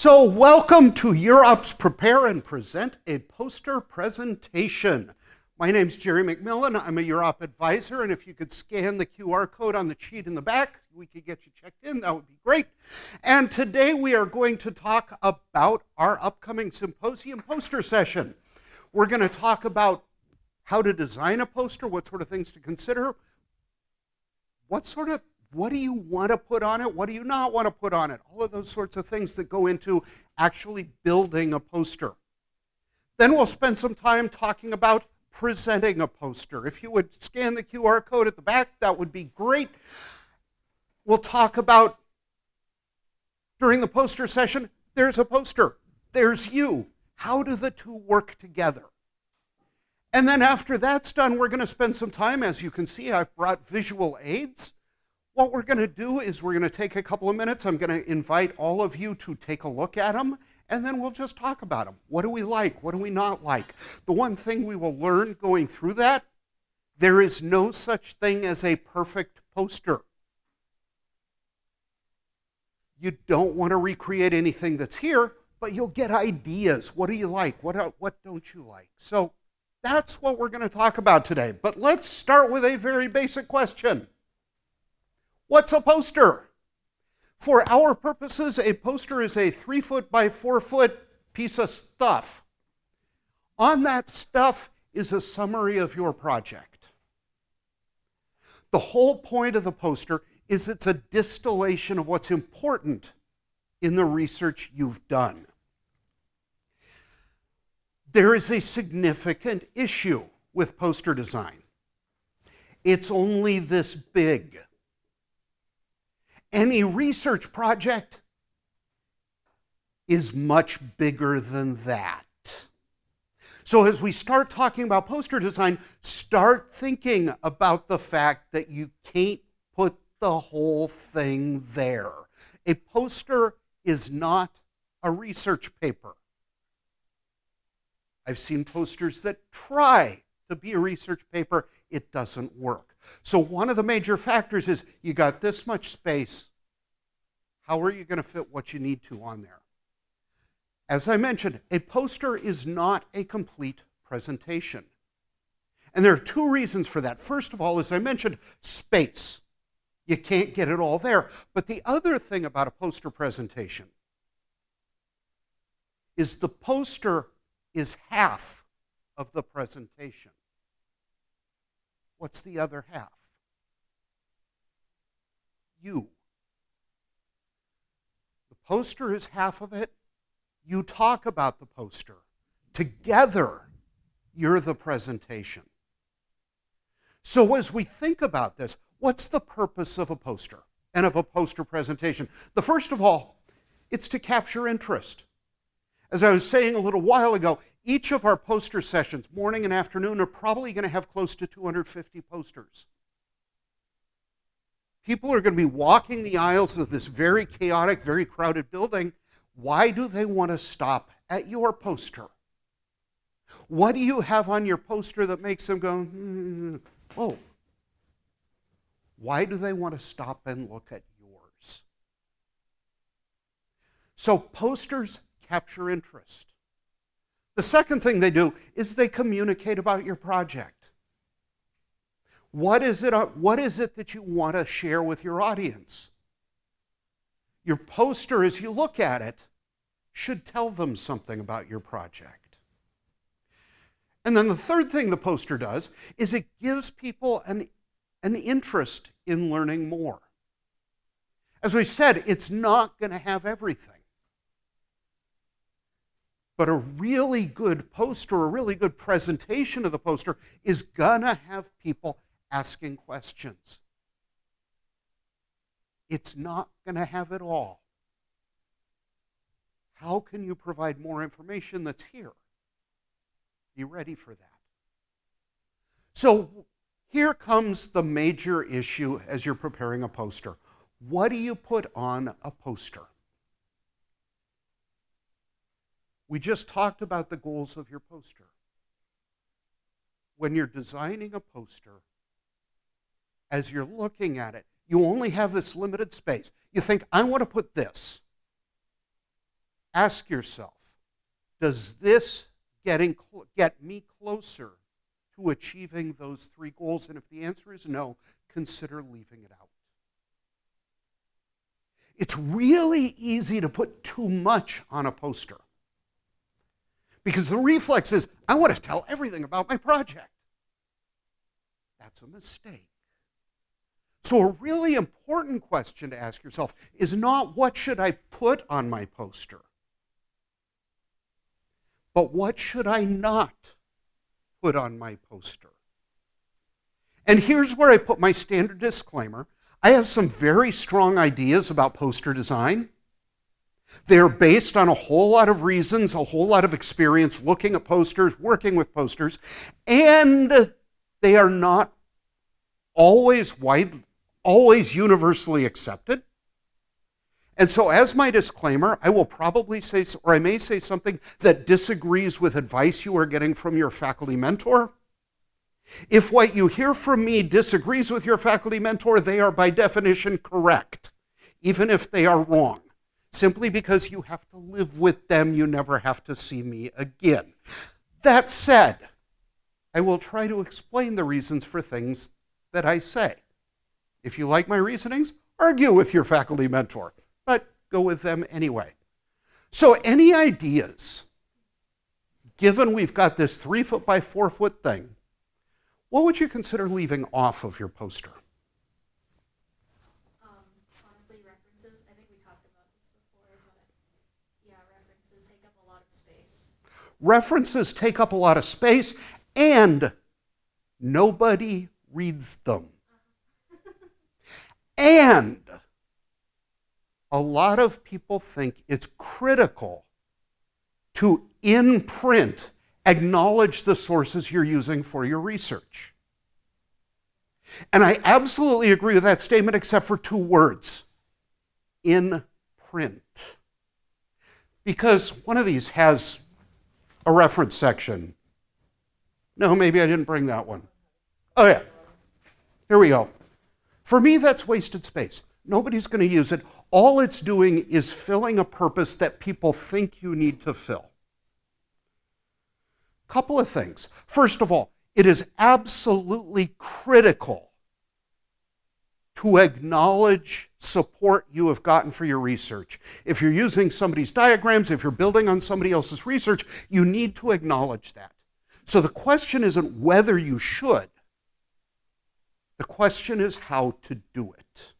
So welcome to UROP's Prepare and Present a Poster Presentation. My name's Jerry McMillan. I'm a UROP advisor, and if you could scan the QR code on the sheet in the back, we could get you checked in. That would be great. And today we are going to talk about our upcoming symposium poster session. We're going to talk about how to design a poster, what sort of things to consider, what do you want to put on it? What do you not want to put on it? All of those sorts of things that go into actually building a poster. Then we'll spend some time talking about presenting a poster. If you would scan the QR code at the back, that would be great. We'll talk about, during the poster session, there's a poster, there's you. How do the two work together? And then after that's done, we're going to spend some time, as you can see, I've brought visual aids. What we're going to do is we're going to take a couple of minutes. I'm going to invite all of you to take a look at them, and then we'll just talk about them. What do we like? What do we not like? The one thing we will learn going through that, there is no such thing as a perfect poster. You don't want to recreate anything that's here, but you'll get ideas. What do you like? What don't you like? So that's what we're going to talk about today. But let's start with a very basic question. What's a poster? For our purposes, a poster is a 3-foot by 4-foot piece of stuff. On that stuff is a summary of your project. The whole point of the poster is it's a distillation of what's important in the research you've done. There is a significant issue with poster design. It's only this big. Any research project is much bigger than that. So as we start talking about poster design, start thinking about the fact that you can't put the whole thing there. A poster is not a research paper. I've seen posters that try to be a research paper. It doesn't work. So one of the major factors is you got this much space. How are you going to fit what you need to on there? As I mentioned, a poster is not a complete presentation. And there are two reasons for that. First of all, as I mentioned, space. You can't get it all there. But the other thing about a poster presentation is the poster is half of the presentation. What's the other half? You. The poster is half of it. You talk about the poster. Together, you're the presentation. So as we think about this, what's the purpose of a poster and of a poster presentation? The first of all, it's to capture interest. As I was saying a little while ago, each of our poster sessions, morning and afternoon, are probably going to have close to 250 posters. People are going to be walking the aisles of this very chaotic, very crowded building. Why do they want to stop at your poster? What do you have on your poster that makes them go, oh? Why do they want to stop and look at yours? So posters capture interest. The second thing they do is they communicate about your project. What is it that you want to share with your audience? Your poster, as you look at it, should tell them something about your project. And then the third thing the poster does is it gives people an interest in learning more. As we said, it's not going to have everything. But a really good poster, a really good presentation of the poster is going to have people asking questions. It's not going to have it all. How can you provide more information that's here? Be ready for that. So here comes the major issue as you're preparing a poster. What do you put on a poster? We just talked about the goals of your poster. When you're designing a poster, as you're looking at it, you only have this limited space. You think, I want to put this. Ask yourself, does this get me closer to achieving those three goals? And if the answer is no, consider leaving it out. It's really easy to put too much on a poster because the reflex is, I want to tell everything about my project. That's a mistake. So a really important question to ask yourself is not what should I put on my poster, but what should I not put on my poster? And here's where I put my standard disclaimer. I have some very strong ideas about poster design. They're based on a whole lot of reasons, a whole lot of experience looking at posters, working with posters, and they are not always universally accepted. And so as my disclaimer, I will probably say, or I may say something that disagrees with advice you are getting from your faculty mentor. If what you hear from me disagrees with your faculty mentor, they are by definition correct, even if they are wrong. Simply because you have to live with them, you never have to see me again. That said, I will try to explain the reasons for things that I say. If you like my reasonings, argue with your faculty mentor, but go with them anyway. So any ideas, given we've got this 3 foot by 4 foot thing, what would you consider leaving off of your poster? Honestly, references. I think we talked about this before, but yeah, references take up a lot of space. References take up a lot of space, and nobody reads them. And a lot of people think it's critical to, in print, acknowledge the sources you're using for your research. And I absolutely agree with that statement, except for 2 words: in print. Because one of these has a reference section. No, maybe I didn't bring that one. Oh yeah, here we go. For me, that's wasted space. Nobody's going to use it. All it's doing is filling a purpose that people think you need to fill. Couple of things. First of all, it is absolutely critical to acknowledge support you have gotten for your research. If you're using somebody's diagrams, if you're building on somebody else's research, you need to acknowledge that. So the question isn't whether you should. The question is how to do it.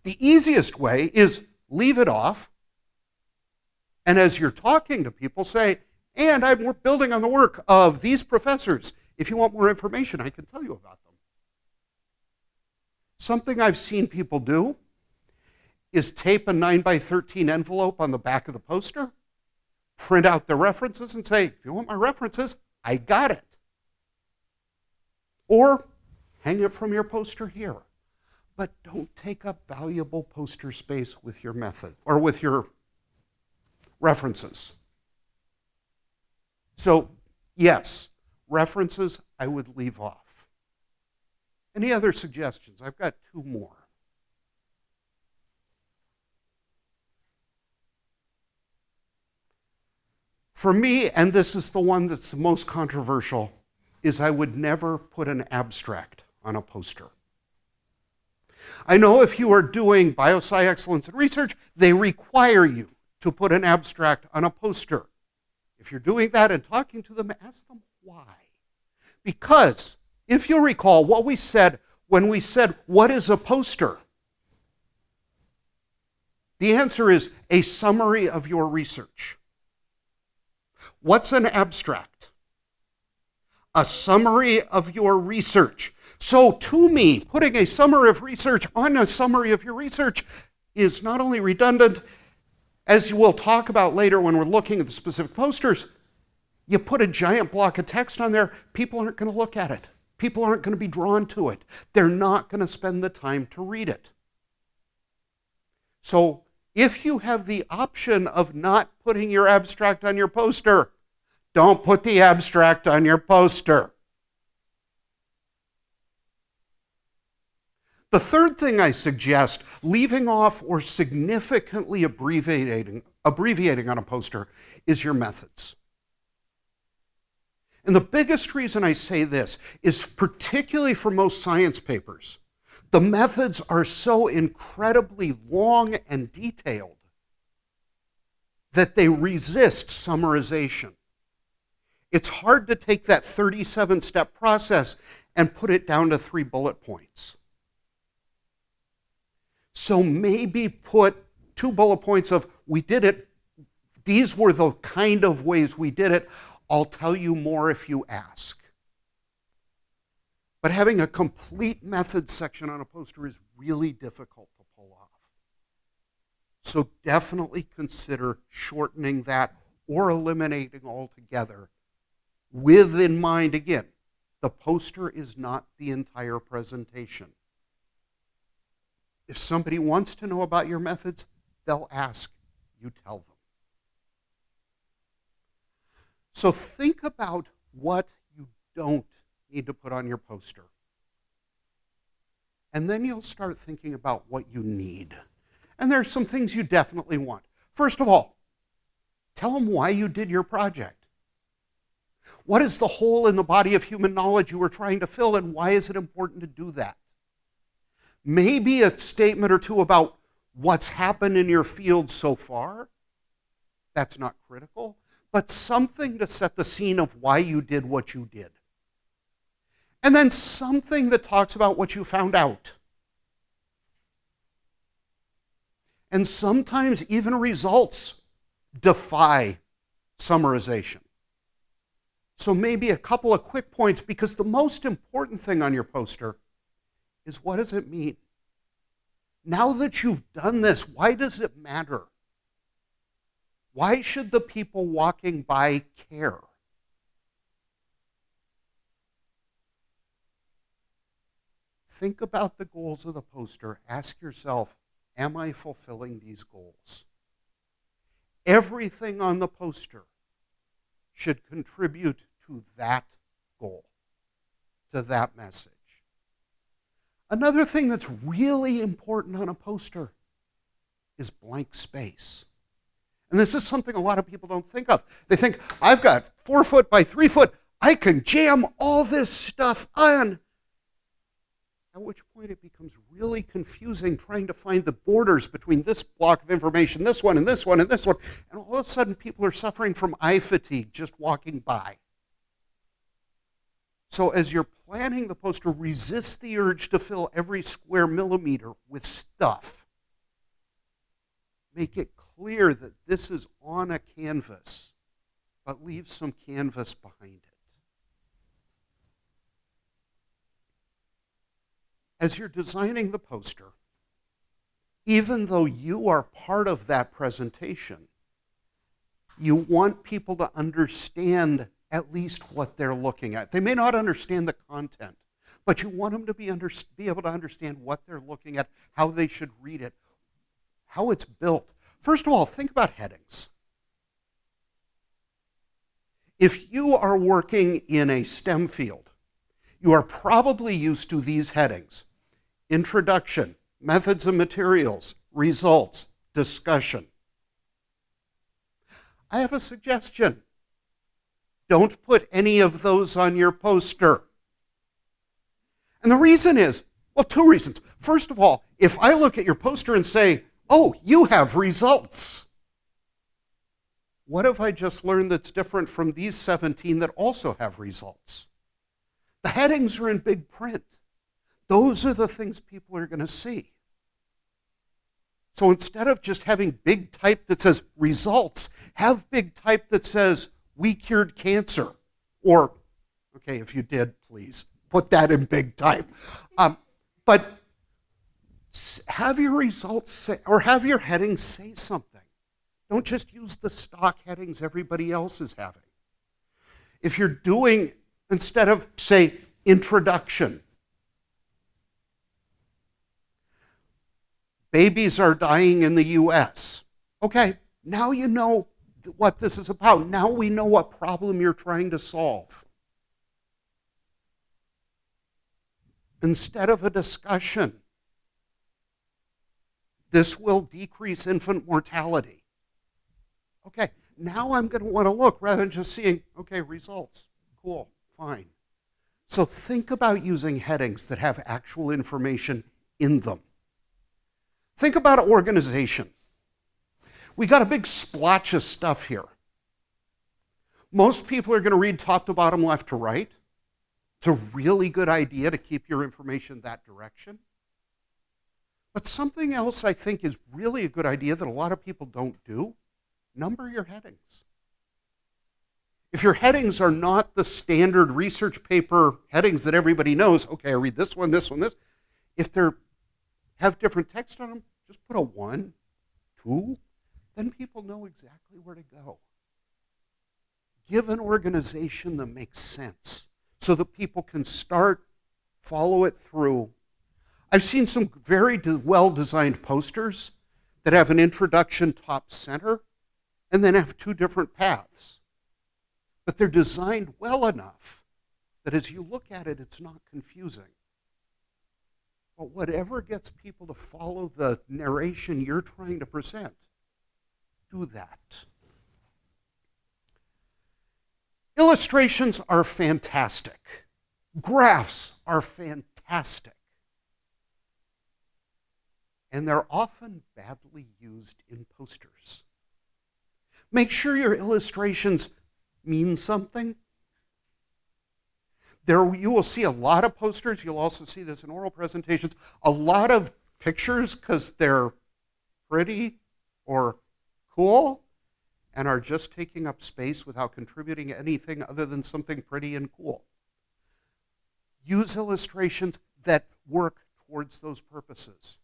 The easiest way is leave it off, and as you're talking to people, say, and I'm building on the work of these professors. If you want more information, I can tell you about them. Something I've seen people do is tape a 9x13 envelope on the back of the poster, print out the references, and say, if you want my references, I got it. Or hang it from your poster here. But don't take up valuable poster space with your method or with your references. So, yes, references I would leave off. Any other suggestions? I've got 2 more. For me, and this is the one that's the most controversial, is I would never put an abstract on a poster. I know if you are doing biosci excellence in research, they require you to put an abstract on a poster. If you're doing that and talking to them, ask them why. Because if you recall what we said when we said, what is a poster? The answer is a summary of your research. What's an abstract? A summary of your research. So to me, putting a summary of research on a summary of your research is not only redundant, as we'll talk about later when we're looking at the specific posters, you put a giant block of text on there, people aren't going to look at it. People aren't going to be drawn to it. They're not going to spend the time to read it. So if you have the option of not putting your abstract on your poster, don't put the abstract on your poster. The third thing I suggest, leaving off or significantly abbreviating on a poster, is your methods. And the biggest reason I say this is particularly for most science papers. The methods are so incredibly long and detailed that they resist summarization. It's hard to take that 37-step process and put it down to 3 bullet points. So maybe put 2 bullet points of, we did it, these were the kind of ways we did it. I'll tell you more if you ask. But having a complete method section on a poster is really difficult to pull off. So definitely consider shortening that or eliminating altogether with in mind, again, the poster is not the entire presentation. If somebody wants to know about your methods, they'll ask, you tell them. So think about what you don't need to put on your poster. And then you'll start thinking about what you need. And there's some things you definitely want. First of all, tell them why you did your project. What is the hole in the body of human knowledge you were trying to fill, and why is it important to do that? Maybe a statement or two about what's happened in your field so far. That's not critical, but something to set the scene of why you did what you did. And then something that talks about what you found out. And sometimes even results defy summarization. So maybe a couple of quick points, because the most important thing on your poster is, what does it mean? Now that you've done this, why does it matter? Why should the people walking by care? Think about the goals of the poster. Ask yourself, am I fulfilling these goals? Everything on the poster should contribute to that goal, to that message. Another thing that's really important on a poster is blank space. And this is something a lot of people don't think of. They think, I've got 4 foot by 3 foot, I can jam all this stuff on. At which point it becomes really confusing trying to find the borders between this block of information, this one, and this one, and this one. And all of a sudden people are suffering from eye fatigue just walking by. So as you're planning the poster, resist the urge to fill every square millimeter with stuff. Make it clear that this is on a canvas, but leave some canvas behind it. As you're designing the poster, even though you are part of that presentation, you want people to understand at least what they're looking at. They may not understand the content, but you want them to be able to understand what they're looking at, how they should read it, how it's built. First of all, think about headings. If you are working in a STEM field, you are probably used to these headings: introduction, methods and materials, results, discussion. I have a suggestion. Don't put any of those on your poster. And the reason is, well, 2 reasons. First of all, if I look at your poster and say, oh, you have results, what have I just learned that's different from these 17 that also have results? The headings are in big print. Those are the things people are going to see. So instead of just having big type that says results, have big type that says, we cured cancer. Or, okay, if you did, please, put that in big type. But have your results say, or have your headings say something. Don't just use the stock headings everybody else is having. If you're doing, instead of, say, introduction, babies are dying in the US. Okay, now you know what this is about. Now we know what problem you're trying to solve. Instead of a discussion, This will decrease infant mortality. Okay, now I'm going to want to look rather than just seeing, okay, results. Cool, fine. So think about using headings that have actual information in them. Think about organization. We got a big splotch of stuff here. Most people are going to read top to bottom, left to right. It's a really good idea to keep your information that direction. But something else I think is really a good idea that a lot of people don't do, number your headings. If your headings are not the standard research paper headings that everybody knows, okay, I read this one, this one, this. If they have different text on them, just put a 1, 2, then people know exactly where to go. Give an organization that makes sense so that people can start, follow it through. I've seen some very well-designed posters that have an introduction top center and then have 2 different paths. But they're designed well enough that as you look at it, it's not confusing. But whatever gets people to follow the narration you're trying to present, do that. Illustrations are fantastic. Graphs are fantastic. And they're often badly used in posters. Make sure your illustrations mean something. There you will see a lot of posters. You'll also see this in oral presentations. A lot of pictures because they're pretty or cool and are just taking up space without contributing anything other than something pretty and cool. Use illustrations that work towards those purposes.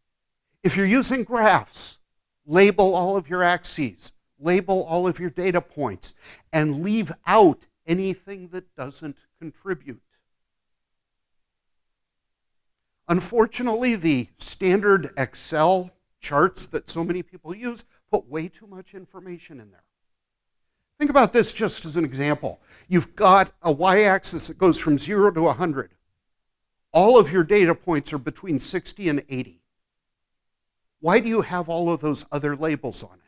If you're using graphs, label all of your axes, label all of your data points, and leave out anything that doesn't contribute. Unfortunately, the standard Excel charts that so many people use put way too much information in there. Think about this just as an example. You've got a y-axis that goes from 0 to 100. All of your data points are between 60 and 80. Why do you have all of those other labels on it?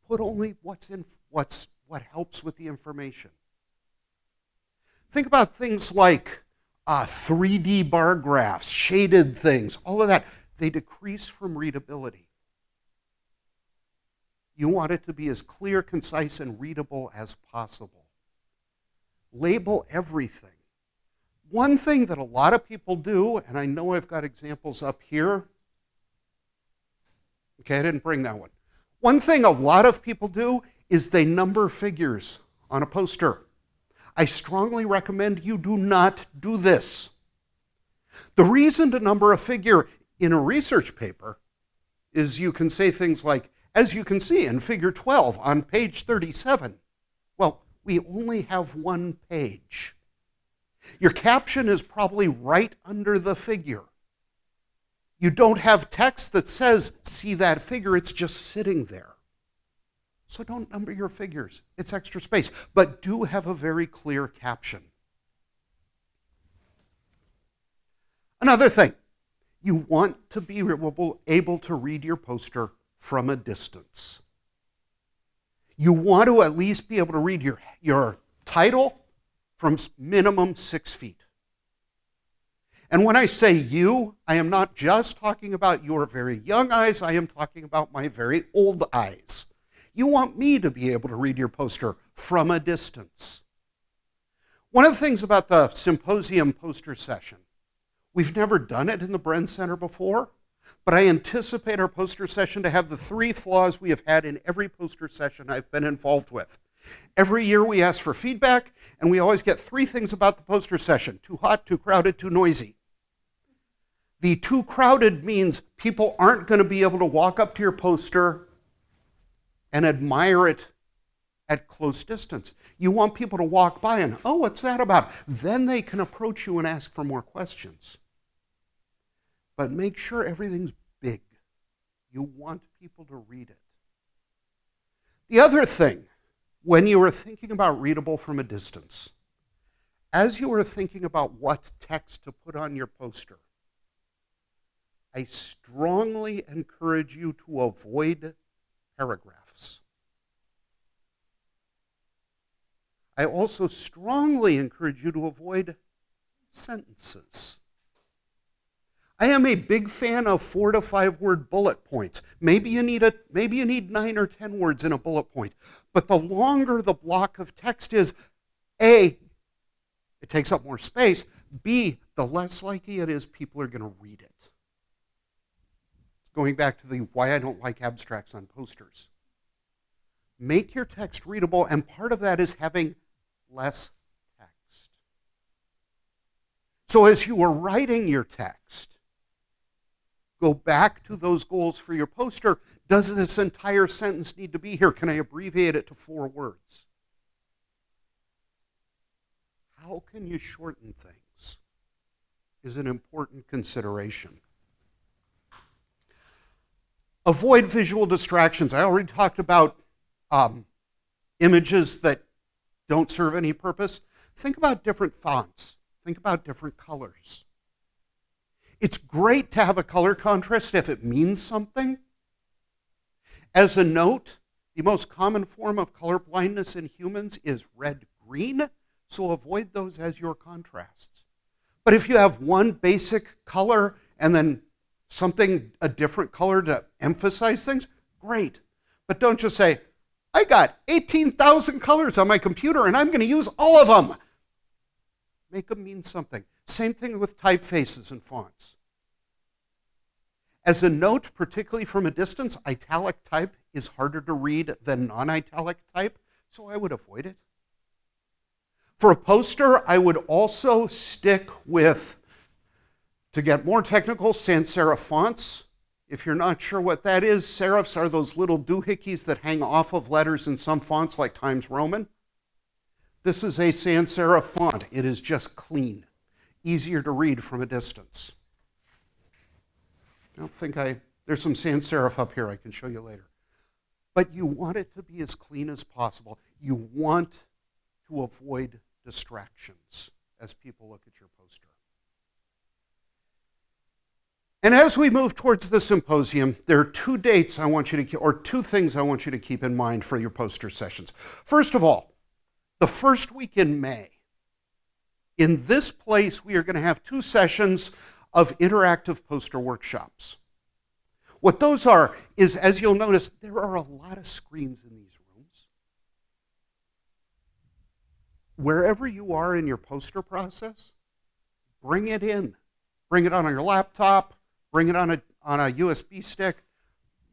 Put only what helps with the information. Think about things like 3D bar graphs, shaded things, all of that. They decrease from readability. You want it to be as clear, concise, and readable as possible. Label everything. One thing that a lot of people do, and I know I've got examples up here. Okay, I didn't bring that one. One thing a lot of people do is they number figures on a poster. I strongly recommend you do not do this. The reason to number a figure in a research paper is you can say things like, as you can see in figure 12 on page 37. Well, we only have one page. Your caption is probably right under the figure. You don't have text that says, see that figure, it's just sitting there. So don't number your figures. It's extra space. But do have a very clear caption. Another thing, you want to be able to read your poster from a distance. You want to at least be able to read your title from minimum 6 feet. And when I say you, I am not just talking about your very young eyes, I am talking about my very old eyes. You want me to be able to read your poster from a distance. One of the things about the symposium poster session, we've never done it in the Bren Center before, but I anticipate our poster session to have the 3 flaws we have had in every poster session I've been involved with. Every year we ask for feedback, and we always get 3 things about the poster session: too hot, too crowded, too noisy. The too crowded means people aren't going to be able to walk up to your poster and admire it at close distance. You want people to walk by and, oh, what's that about? Then they can approach you and ask for more questions. But make sure everything's big. You want people to read it. The other thing, when you are thinking about readable from a distance, as you are thinking about what text to put on your poster, I strongly encourage you to avoid paragraphs. I also strongly encourage you to avoid sentences. I am a big fan of 4 to 5 word bullet points. Maybe you need 9 or 10 words in a bullet point. But the longer the block of text is, A, it takes up more space. B, the less likely it is people are going to read it. Going back to the why I don't like abstracts on posters. Make your text readable, and part of that is having less text. So as you are writing your text, go back to those goals for your poster. Does this entire sentence need to be here? Can I abbreviate it to 4 words? How can you shorten things is an important consideration. Avoid visual distractions. I already talked about images that don't serve any purpose. Think about different fonts. Think about different colors. It's great to have a color contrast if it means something. As a note, the most common form of color blindness in humans is red-green, so avoid those as your contrasts. But if you have one basic color and then a different color to emphasize things, great. But don't just say, I got 18,000 colors on my computer and I'm going to use all of them. Make them mean something. Same thing with typefaces and fonts. As a note, particularly from a distance, italic type is harder to read than non-italic type, so I would avoid it. For a poster, I would also stick with, to get more technical, sans serif fonts. If you're not sure what that is, serifs are those little doohickeys that hang off of letters in some fonts like Times Roman. This is a sans serif font. It is just clean, easier to read from a distance. There's some sans serif up here I can show you later. But you want it to be as clean as possible. You want to avoid distractions as people look at your poster. And as we move towards the symposium, there are 2 dates I want you to, or 2 things I want you to keep in mind for your poster sessions. First of all, the first week in May, in this place, we are going to have 2 sessions of interactive poster workshops. What those are is, as you'll notice, there are a lot of screens in these rooms. Wherever you are in your poster process, bring it in. Bring it on your laptop, bring it on a USB stick.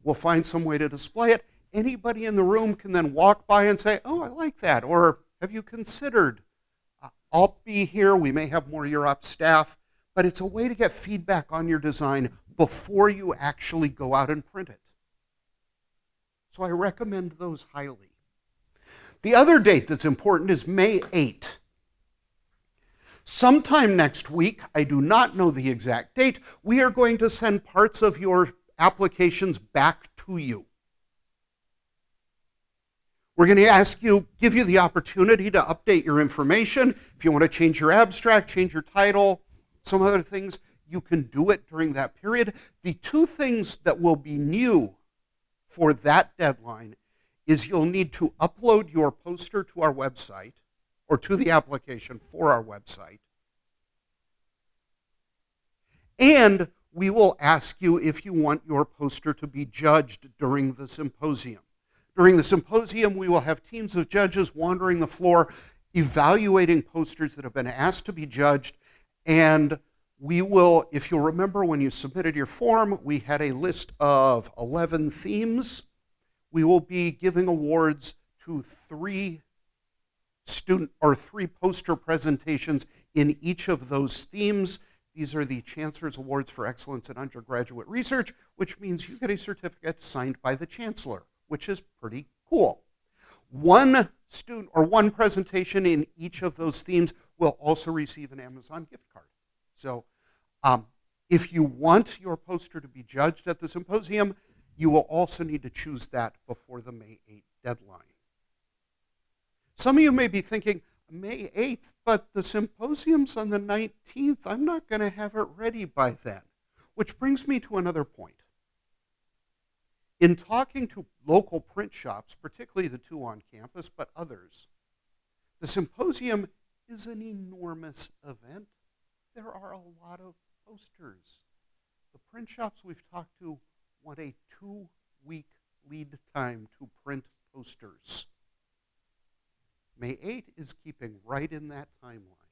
We'll find some way to display it. Anybody in the room can then walk by and say, oh, I like that, or have you considered? I'll be here. We may have more UROP staff, but it's a way to get feedback on your design before you actually go out and print it. So I recommend those highly. The other date that's important is May 8th. Sometime next week, I do not know the exact date, we are going to send parts of your applications back to you. We're going to give you the opportunity to update your information. If you want to change your abstract, change your title, some other things, you can do it during that period. The 2 things that will be new for that deadline is you'll need to upload your poster to our website, or to the application for our website. And we will ask you if you want your poster to be judged during the symposium. During the symposium, we will have teams of judges wandering the floor, evaluating posters that have been asked to be judged, and we will, if you'll remember when you submitted your form, we had a list of 11 themes. We will be giving awards to 3 poster presentations in each of those themes. These are the Chancellor's Awards for Excellence in Undergraduate Research, which means you get a certificate signed by the Chancellor, which is pretty cool. One student or one presentation in each of those themes will also receive an Amazon gift card. So if you want your poster to be judged at the symposium, you will also need to choose that before the May 8th deadline. Some of you may be thinking, May 8th, but the symposium's on the 19th. I'm not going to have it ready by then. Which brings me to another point. In talking to local print shops, particularly the two on campus, but others, the symposium is an enormous event. There are a lot of posters. The print shops we've talked to want a 2-week lead time to print posters. May 8 is keeping right in that timeline.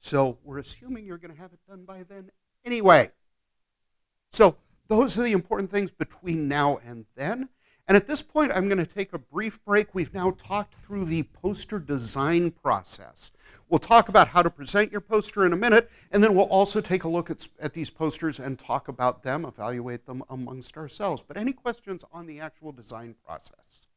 So we're assuming you're going to have it done by then anyway. So those are the important things between now and then. And at this point, I'm going to take a brief break. We've now talked through the poster design process. We'll talk about how to present your poster in a minute, and then we'll also take a look at these posters and talk about them, evaluate them amongst ourselves. But any questions on the actual design process?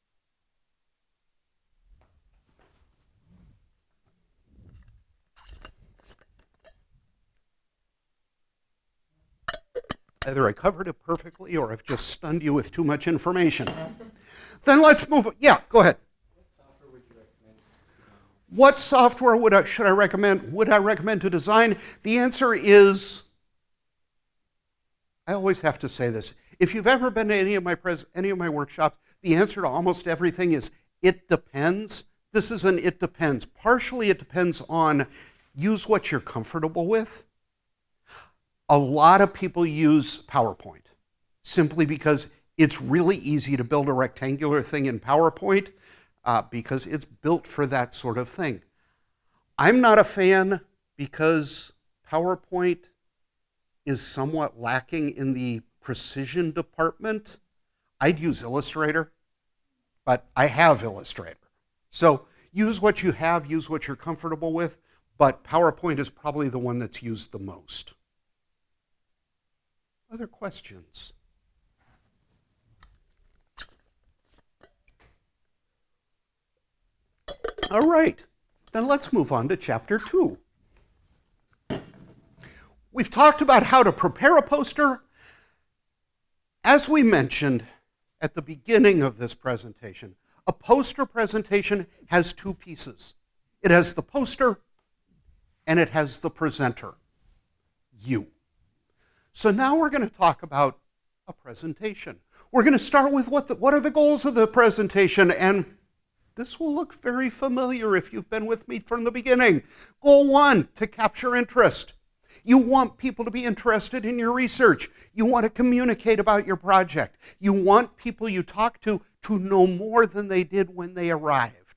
Either I covered it perfectly or I've just stunned you with too much information. Then let's move on. Yeah, go ahead. What software should I recommend? Would I recommend to design? The answer is, I always have to say this. If you've ever been to any of my workshops, the answer to almost everything is, it depends. This is an it depends. Partially it depends on use what you're comfortable with. A lot of people use PowerPoint simply because it's really easy to build a rectangular thing in PowerPoint because it's built for that sort of thing. I'm not a fan because PowerPoint is somewhat lacking in the precision department. I'd use Illustrator, but I have Illustrator. So use what you have, use what you're comfortable with, but PowerPoint is probably the one that's used the most. Other questions? All right, then let's move on to chapter 2. We've talked about how to prepare a poster. As we mentioned at the beginning of this presentation, a poster presentation has two pieces. It has the poster and it has the presenter, you. So now we're going to talk about a presentation. We're going to start with what are the goals of the presentation, and this will look very familiar if you've been with me from the beginning. Goal 1, to capture interest. You want people to be interested in your research. You want to communicate about your project. You want people you talk to know more than they did when they arrived.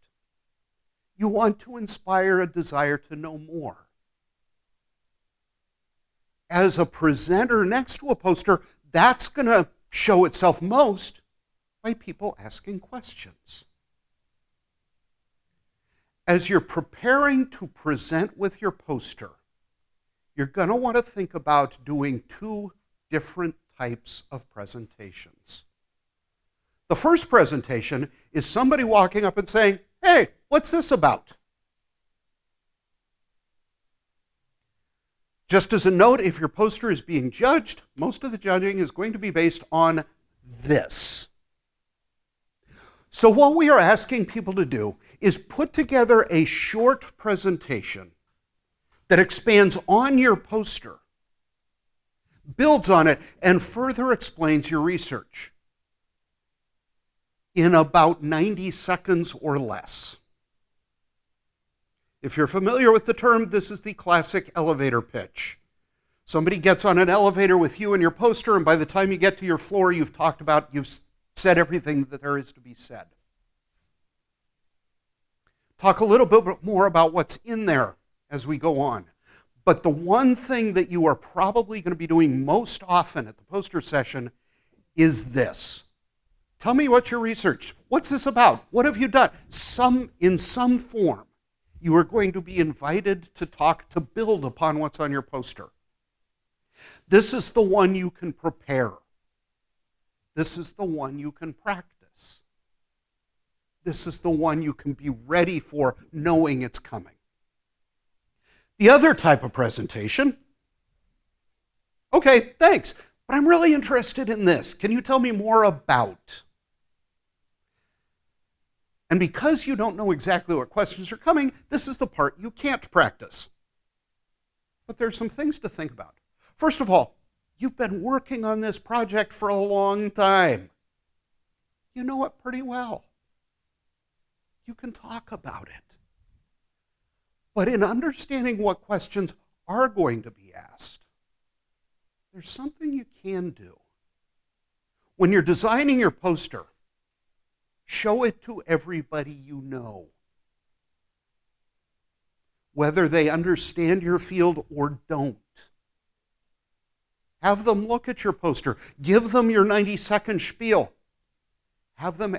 You want to inspire a desire to know more. As a presenter next to a poster, that's going to show itself most by people asking questions. As you're preparing to present with your poster, you're going to want to think about doing 2 different types of presentations. The first presentation is somebody walking up and saying, "Hey, what's this about?" Just as a note, if your poster is being judged, most of the judging is going to be based on this. So what we are asking people to do is put together a short presentation that expands on your poster, builds on it, and further explains your research in about 90 seconds or less. If you're familiar with the term, this is the classic elevator pitch. Somebody gets on an elevator with you and your poster, and by the time you get to your floor, you've said everything that there is to be said. Talk a little bit more about what's in there as we go on. But the one thing that you are probably going to be doing most often at the poster session is this. Tell me what your research. What's this about? What have you done? In some form, you are going to be invited to talk, to build upon what's on your poster. This is the one you can prepare. This is the one you can practice. This is the one you can be ready for, knowing it's coming. The other type of presentation, okay, thanks, but I'm really interested in this. Can you tell me more about? And because you don't know exactly what questions are coming, this is the part you can't practice. But there's some things to think about. First of all, You've been working on this project for a long time. You know it pretty well. You can talk about it. But in understanding what questions are going to be asked, there's something you can do. When you're designing your poster, show it to everybody you know. Whether they understand your field or don't. Have them look at your poster. Give them your 90-second spiel. Have them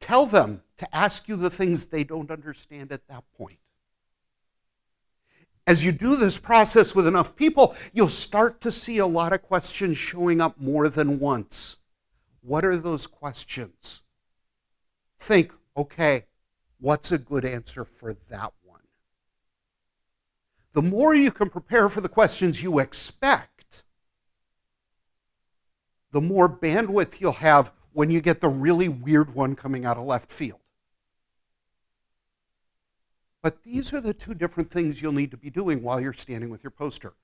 tell them to ask you the things they don't understand at that point. As you do this process with enough people, you'll start to see a lot of questions showing up more than once. What are those questions? Think, okay, what's a good answer for that one? The more you can prepare for the questions you expect, the more bandwidth you'll have when you get the really weird one coming out of left field. But these are the two different things you'll need to be doing while you're standing with your poster.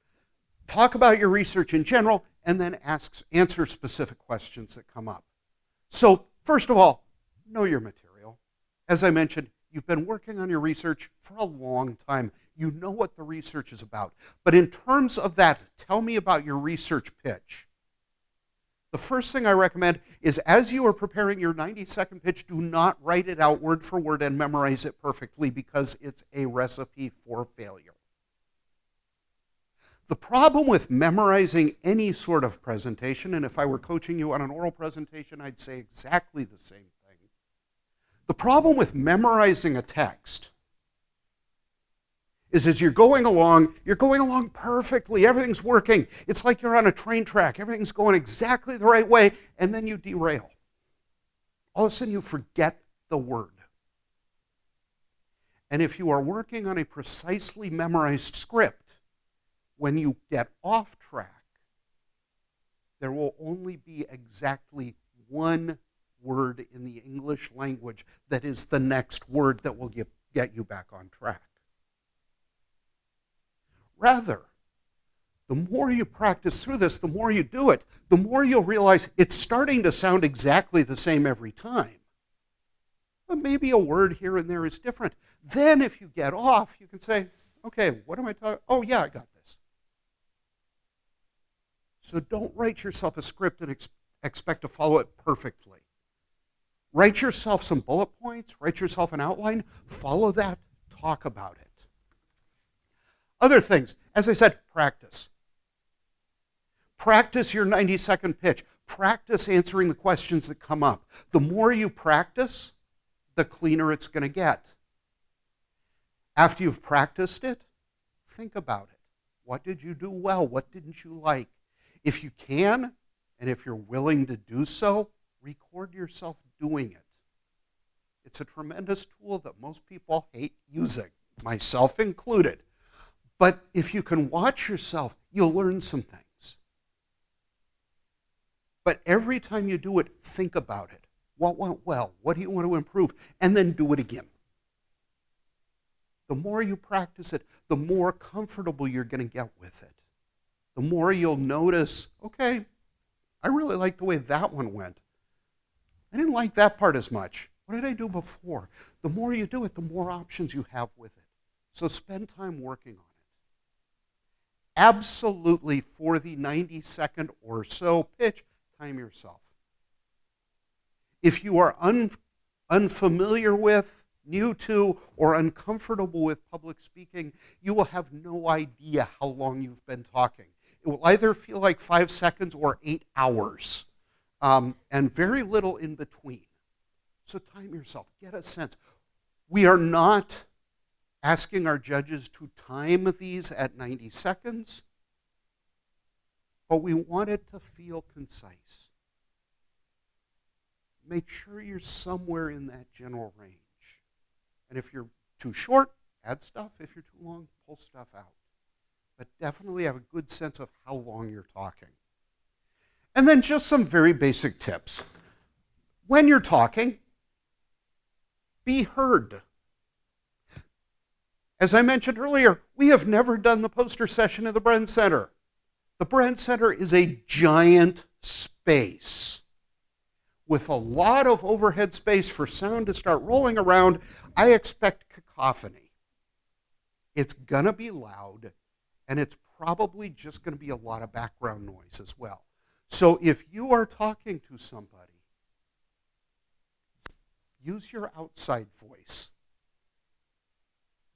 Talk about your research in general, and then answer specific questions that come up. So, first of all, know your material. As I mentioned, you've been working on your research for a long time. You know what the research is about. But in terms of that, tell me about your research pitch. The first thing I recommend is as you are preparing your 90-second pitch, do not write it out word for word and memorize it perfectly because it's a recipe for failure. The problem with memorizing any sort of presentation, and if I were coaching you on an oral presentation, I'd say exactly the same thing. The problem with memorizing a text is as you're going along perfectly, everything's working. It's like you're on a train track, everything's going exactly the right way, and then you derail. All of a sudden you forget the word. And if you are working on a precisely memorized script, when you get off track, there will only be exactly one word in the English language that is the next word that will get you back on track. Rather, the more you practice through this, the more you do it, the more you'll realize it's starting to sound exactly the same every time. But maybe a word here and there is different. Then if you get off, you can say, okay, what am I talking? Oh yeah, I got this. So don't write yourself a script and expect to follow it perfectly. Write yourself some bullet points, write yourself an outline, follow that, talk about it. Other things, as I said, practice. Practice your 90-second pitch. Practice answering the questions that come up. The more you practice, the cleaner it's going to get. After you've practiced it, think about it. What did you do well? What didn't you like? If you can, and if you're willing to do so, record yourself doing it. It's a tremendous tool that most people hate using, myself included. But if you can watch yourself, you'll learn some things. But every time you do it, think about it. What went well? What do you want to improve? And then do it again. The more you practice it, the more comfortable you're going to get with it. The more you'll notice, okay, I really like the way that one went. I didn't like that part as much. What did I do before? The more you do it, the more options you have with it. So spend time working on it. Absolutely, for the 90-second or so pitch, time yourself. If you are unfamiliar with, new to, or uncomfortable with public speaking, you will have no idea how long you've been talking. It will either feel like 5 seconds or 8 hours, and very little in between. So time yourself, get a sense. We are not asking our judges to time these at 90 seconds, but we want it to feel concise. Make sure you're somewhere in that general range. And if you're too short, add stuff. If you're too long, pull stuff out. But definitely have a good sense of how long you're talking. And then just some very basic tips. When you're talking, be heard. As I mentioned earlier, we have never done the poster session at the Bren Center. The Brent Center is a giant space with a lot of overhead space for sound to start rolling around. I expect cacophony. It's going to be loud, and it's probably just going to be a lot of background noise as well. So if you are talking to somebody, use your outside voice.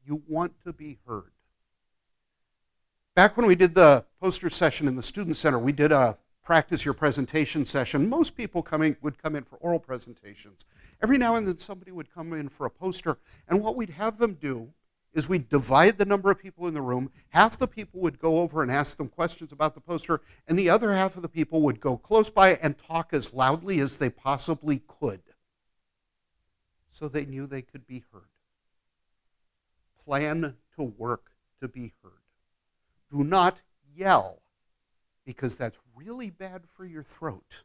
You want to be heard. Back when we did the poster session in the Student Center, we did a practice your presentation session. Most people would come in for oral presentations. Every now and then somebody would come in for a poster, and what we'd have them do is we'd divide the number of people in the room. Half the people would go over and ask them questions about the poster, and the other half of the people would go close by and talk as loudly as they possibly could so they knew they could be heard. Plan to work to be heard. Do not yell, because that's really bad for your throat,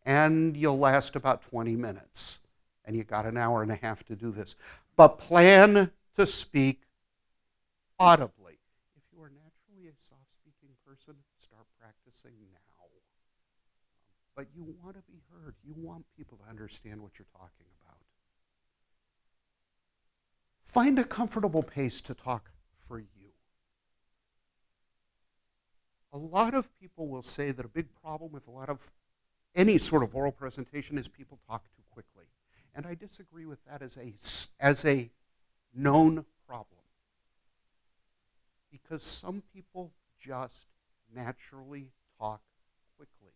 and you'll last about 20 minutes, and you got an hour and a half to do this. But plan to speak audibly. If you are naturally a soft-speaking person, start practicing now. But you want to be heard. You want people to understand what you're talking about. Find a comfortable pace to talk for you. A lot of people will say that a big problem with any sort of oral presentation is people talk too quickly. And I disagree with that as a known problem. Because some people just naturally talk quickly.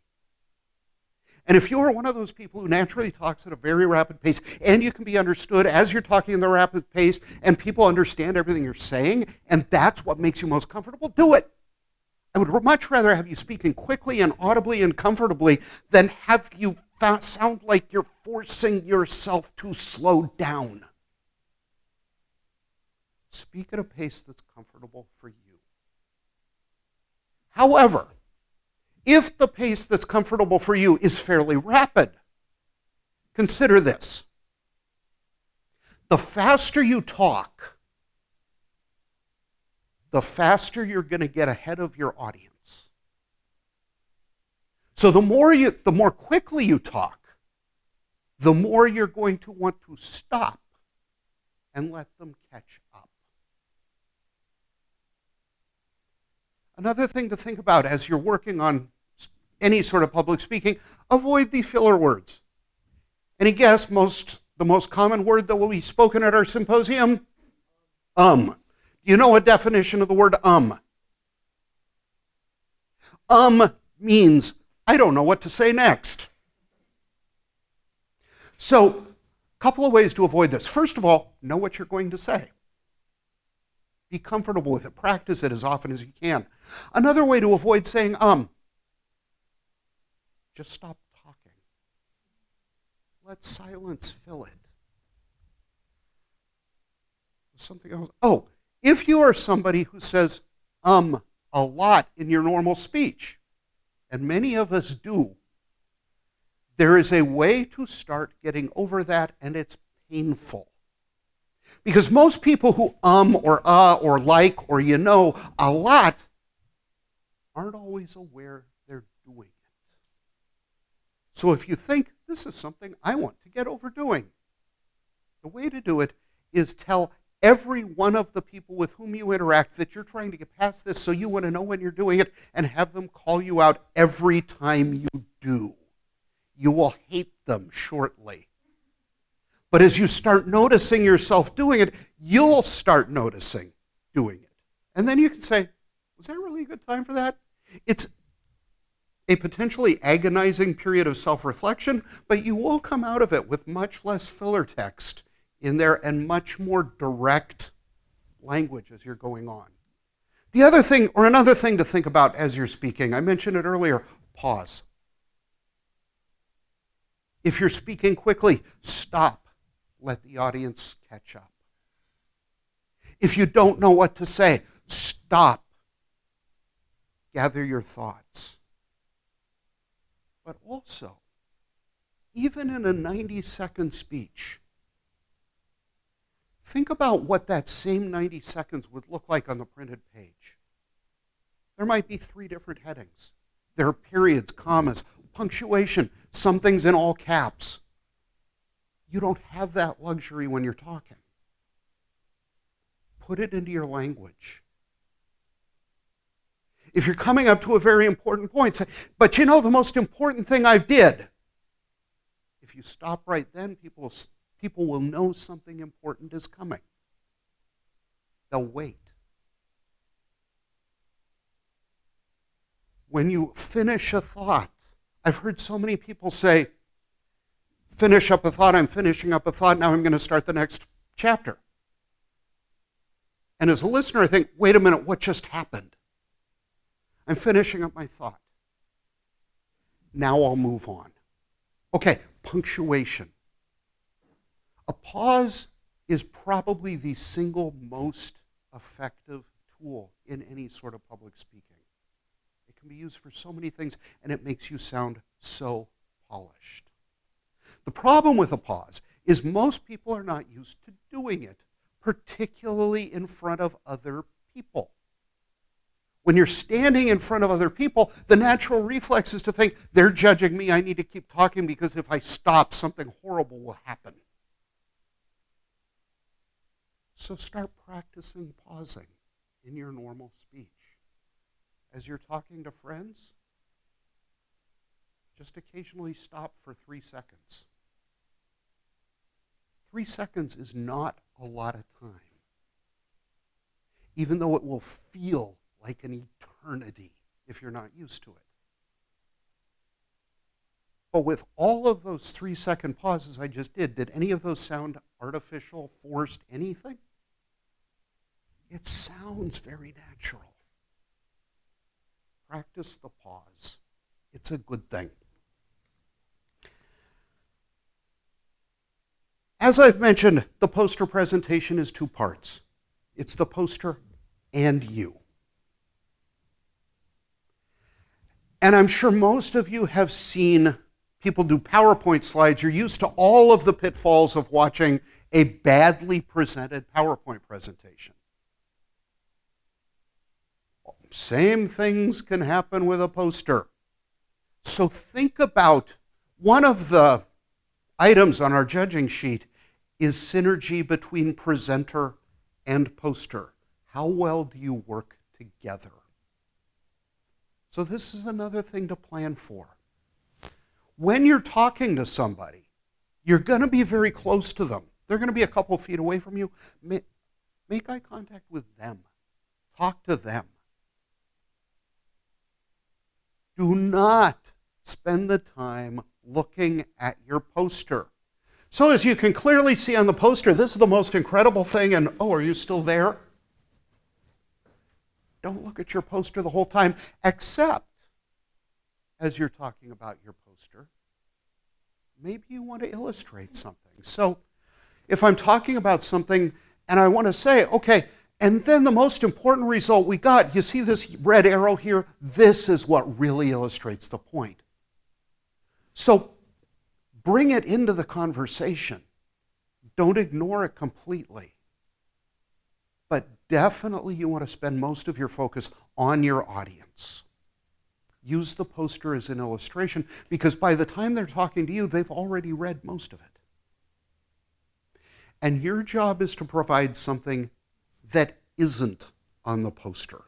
And if you're one of those people who naturally talks at a very rapid pace, and you can be understood as you're talking in the rapid pace, and people understand everything you're saying, and that's what makes you most comfortable, do it. I would much rather have you speaking quickly and audibly and comfortably than have you sound like you're forcing yourself to slow down. Speak at a pace that's comfortable for you. However, if the pace that's comfortable for you is fairly rapid, consider this. The faster you talk, the faster you're going to get ahead of your audience. So the more quickly you talk, the more you're going to want to stop and let them catch up. Another thing to think about as you're working on any sort of public speaking, avoid the filler words. Any guess the most common word that will be spoken at our symposium? Do you know a definition of the word means, I don't know what to say next. So, a couple of ways to avoid this. First of all, know what you're going to say. Be comfortable with it. Practice it as often as you can. Another way to avoid saying just stop talking. Let silence fill it. Something else. Oh, if you are somebody who says a lot in your normal speech, and many of us do, there is a way to start getting over that, and it's painful. Because most people who or like or a lot aren't always aware they're doing it. So if you think this is something I want to get over doing, the way to do it is tell every one of the people with whom you interact that you're trying to get past this, so you want to know when you're doing it, and have them call you out every time you do. You will hate them shortly. But as you start noticing yourself doing it, you'll start noticing doing it. And then you can say, was that really a good time for that? It's a potentially agonizing period of self-reflection, but you will come out of it with much less filler text in there and much more direct language as you're going on. The other thing, or another thing to think about as you're speaking, I mentioned it earlier, pause. If you're speaking quickly, stop. Let the audience catch up. If you don't know what to say, stop. Gather your thoughts. But also, even in a 90-second speech, think about what that same 90 seconds would look like on the printed page. There might be 3 different headings. There are periods, commas, punctuation, some things in all caps. You don't have that luxury when you're talking. Put it into your language. If you're coming up to a very important point, say, but you know the most important thing I did. If you stop right then, people will know something important is coming. They'll wait. When you finish a thought, I've heard so many people say, finish up a thought, I'm finishing up a thought, now I'm going to start the next chapter. And as a listener, I think, wait a minute, what just happened? I'm finishing up my thought. Now I'll move on. Okay, punctuation. A pause is probably the single most effective tool in any sort of public speaking. It can be used for so many things, and it makes you sound so polished. The problem with a pause is most people are not used to doing it, particularly in front of other people. When you're standing in front of other people, the natural reflex is to think, they're judging me, I need to keep talking because if I stop, something horrible will happen. So start practicing pausing in your normal speech. As you're talking to friends, just occasionally stop for 3 seconds. 3 seconds is not a lot of time, even though it will feel like an eternity if you're not used to it. But with all of those 3-second pauses I just did any of those sound artificial, forced, anything? It sounds very natural. Practice the pause. It's a good thing. As I've mentioned, the poster presentation is 2 parts. It's the poster and you. And I'm sure most of you have seen people do PowerPoint slides. You're used to all of the pitfalls of watching a badly presented PowerPoint presentation. Same things can happen with a poster. So think about one of the items on our judging sheet is synergy between presenter and poster. How well do you work together? So this is another thing to plan for. When you're talking to somebody, you're going to be very close to them. They're going to be a couple feet away from you. Make eye contact with them. Talk to them. Do not spend the time looking at your poster. So as you can clearly see on the poster, this is the most incredible thing, and oh, are you still there? Don't look at your poster the whole time, except as you're talking about your poster, maybe you want to illustrate something. So if I'm talking about something and I want to say, okay, and then the most important result we got, you see this red arrow here? This is what really illustrates the point. So bring it into the conversation. Don't ignore it completely. But definitely you want to spend most of your focus on your audience. Use the poster as an illustration because by the time they're talking to you, they've already read most of it. And your job is to provide something that isn't on the poster,